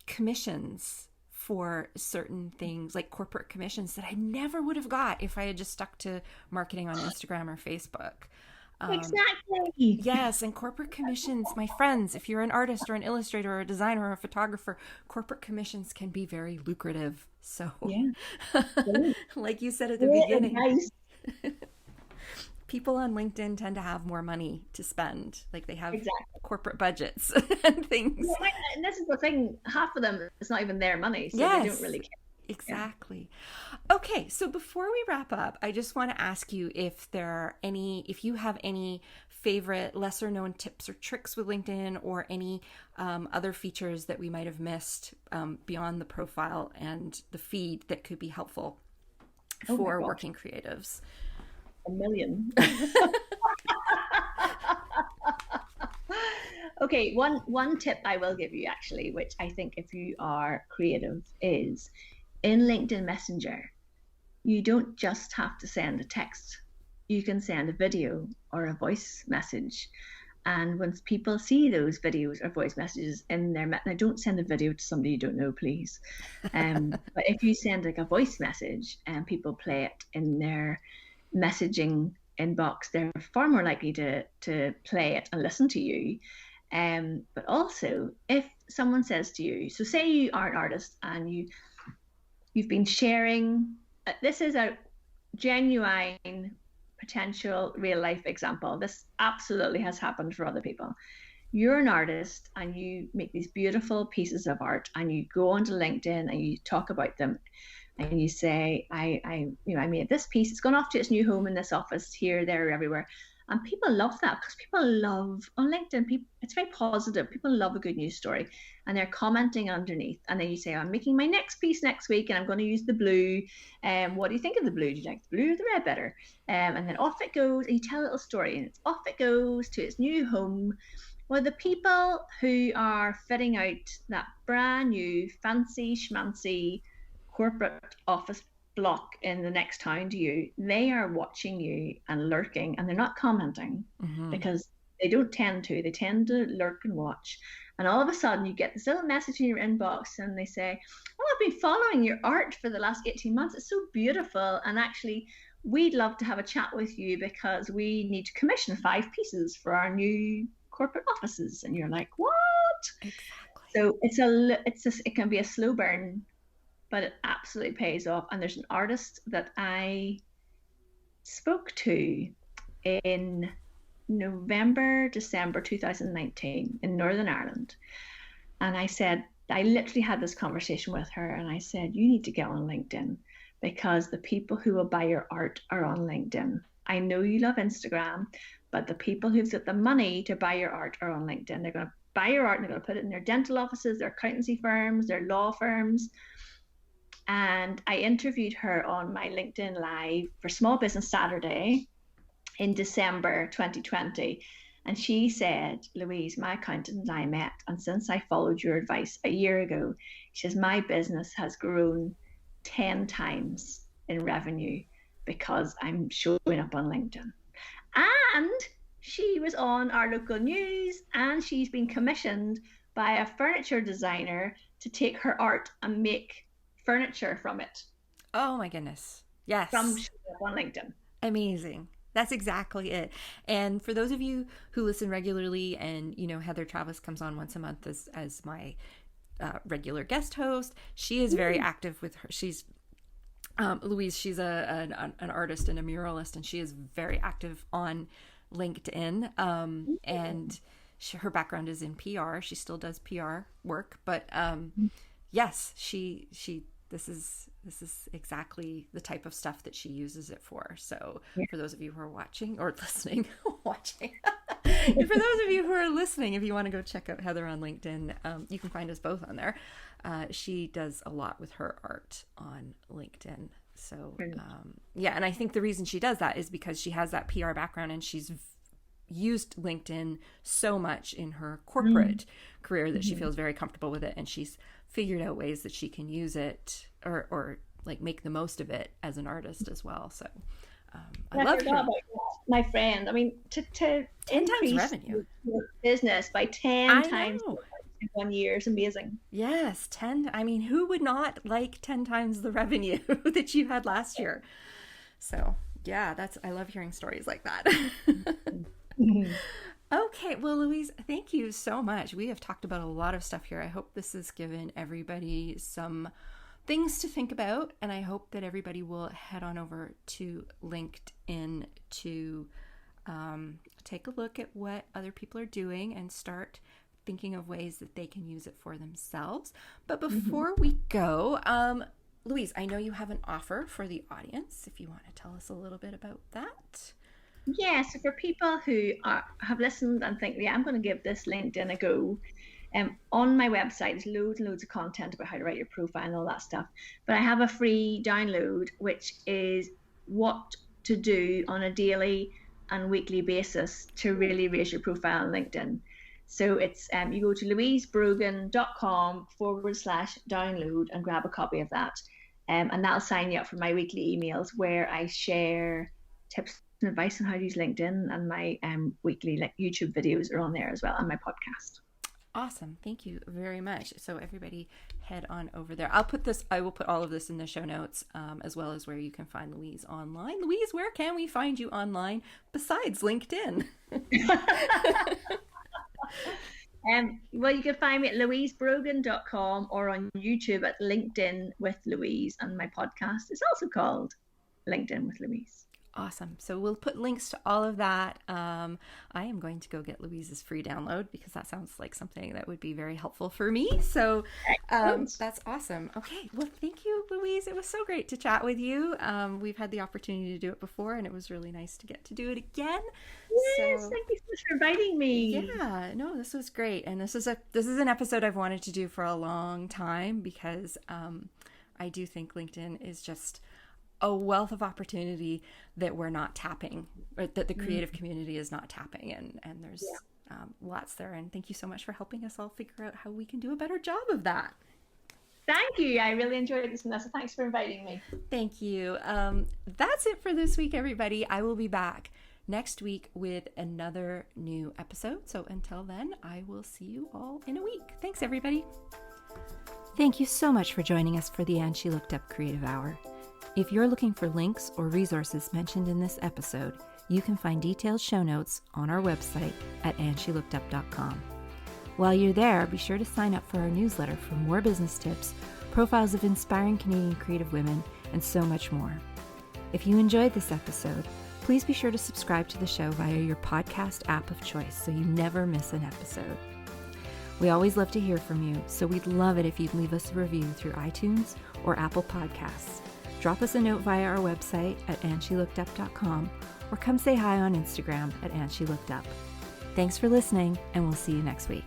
commissions for certain things, like corporate commissions that I never would have got if I had just stuck to marketing on Instagram or Facebook. Exactly. Yes, and corporate commissions, my friends, if you're an artist or an illustrator or a designer or a photographer, corporate commissions can be very lucrative. So, like you said at the beginning, nice. People on LinkedIn tend to have more money to spend. Like they have corporate budgets and things. Yeah, and this is the thing, half of them, it's not even their money, so they don't really care. Exactly. Okay, so before we wrap up, I just want to ask you if you have any favorite lesser known tips or tricks with LinkedIn, or any other features that we might have missed beyond the profile and the feed that could be helpful for working creatives. A million. Okay, one tip I will give you, actually, which I think if you are creative, is in LinkedIn Messenger, you don't just have to send a text. You can send a video or a voice message. And once people see those videos or voice messages in their, now don't send a video to somebody you don't know, please. But if you send like a voice message and people play it in their messaging inbox, they're far more likely to play it and listen to you. But also, if someone says to you, so say you are an artist and you've been sharing, this is a genuine potential real life example. This absolutely has happened for other people. You're an artist and you make these beautiful pieces of art and you go onto LinkedIn and you talk about them and you say, I made this piece. It's gone off to its new home in this office here, there, everywhere. And people love that because people love on LinkedIn. People, it's very positive. People love a good news story, and they're commenting underneath. And then you say, I'm making my next piece next week, and I'm going to use the blue. What do you think of the blue? Do you like the blue or the red better? And then off it goes, and you tell a little story, and it's off it goes to its new home. Well, the people who are fitting out that brand new fancy schmancy corporate office block in the next town to you, they are watching you and lurking, and they're not commenting because they don't tend to. They tend to lurk and watch. And all of a sudden you get this little message in your inbox and they say, oh, I've been following your art for the last 18 months. It's so beautiful. And actually, we'd love to have a chat with you because we need to commission 5 pieces for our new corporate offices. And you're like, what? Exactly. So it can be a slow burn, but it absolutely pays off. And there's an artist that I spoke to in November, December 2019 in Northern Ireland. And I said, I literally had this conversation with her and I said, you need to get on LinkedIn because the people who will buy your art are on LinkedIn. I know you love Instagram, but the people who've got the money to buy your art are on LinkedIn. They're going to buy your art and they're going to put it in their dental offices, their accountancy firms, their law firms. And I interviewed her on my LinkedIn Live for Small Business Saturday in December 2020. And she said, Louise, my accountant and I met. And since I followed your advice a year ago, she says, my business has grown 10 times in revenue because I'm showing up on LinkedIn. And she was on our local news and she's been commissioned by a furniture designer to take her art and make furniture from it. Oh my goodness. Yes. From on LinkedIn. Amazing. That's exactly it. And for those of you who listen regularly and, you know, Heather Travis comes on once a month as my regular guest host, she is very active with her. She's Louise, she's an artist and a muralist, and she is very active on LinkedIn. And her background is in PR. She still does PR work, but yes, this is exactly the type of stuff that she uses it for. So for those of you who are watching or listening, for those of you who are listening, if you want to go check out Heather on LinkedIn, you can find us both on there. She does a lot with her art on LinkedIn. So and I think the reason she does that is because she has that PR background and she's used LinkedIn so much in her corporate career that she feels very comfortable with it, and she's figured out ways that she can use it or like make the most of it as an artist as well. So I love her. My friend, I mean, to 10 times revenue your business by 10 times in 1 year is amazing. Yes, 10. I mean, who would not like 10 times the revenue that you had last year? So yeah, I love hearing stories like that. Okay, well, Louise, thank you so much. We have talked about a lot of stuff here. I hope this has given everybody some things to think about, and I hope that everybody will head on over to LinkedIn to take a look at what other people are doing and start thinking of ways that they can use it for themselves. But before we go, Louise, I know you have an offer for the audience, if you want to tell us a little bit about that. Yeah, so for people who have listened and think, yeah, I'm going to give this LinkedIn a go, on my website there's loads and loads of content about how to write your profile and all that stuff. But I have a free download, which is what to do on a daily and weekly basis to really raise your profile on LinkedIn. So it's you go to louisebrogan.com/download and grab a copy of that. And that'll sign you up for my weekly emails where I share tips and advice on how to use LinkedIn, and my weekly YouTube videos are on there as well, and my podcast. Awesome. Thank you very much. So everybody head on over there. I will put all of this in the show notes, as well as where you can find Louise online. Louise, where can we find you online besides LinkedIn? Well, you can find me at louisebrogan.com or on YouTube at LinkedIn with Louise, and my podcast is also called LinkedIn with Louise. Awesome. So we'll put links to all of that. I am going to go get Louise's free download because that sounds like something that would be very helpful for me. So that's awesome. Okay. Well, thank you, Louise. It was so great to chat with you. We've had the opportunity to do it before, and it was really nice to get to do it again. Yes, thank you so much for inviting me. Yeah, no, this was great. And this is an episode I've wanted to do for a long time because I do think LinkedIn is just a wealth of opportunity that we're not tapping, or that the creative community is not tapping, and there's lots there. And thank you so much for helping us all figure out how we can do a better job of that. Thank you. I really enjoyed this, Melissa. Thanks for inviting me. Thank you. That's it for this week, everybody. I will be back next week with another new episode. So until then, I will see you all in a week. Thanks, everybody. Thank you so much for joining us for the And She Looked Up Creative Hour. If you're looking for links or resources mentioned in this episode, you can find detailed show notes on our website at andshелookedup.com. While you're there, be sure to sign up for our newsletter for more business tips, profiles of inspiring Canadian creative women, and so much more. If you enjoyed this episode, please be sure to subscribe to the show via your podcast app of choice so you never miss an episode. We always love to hear from you, so we'd love it if you'd leave us a review through iTunes or Apple Podcasts. Drop us a note via our website at andshелookedup.com or come say hi on Instagram at andshелookedup. Thanks for listening, and we'll see you next week.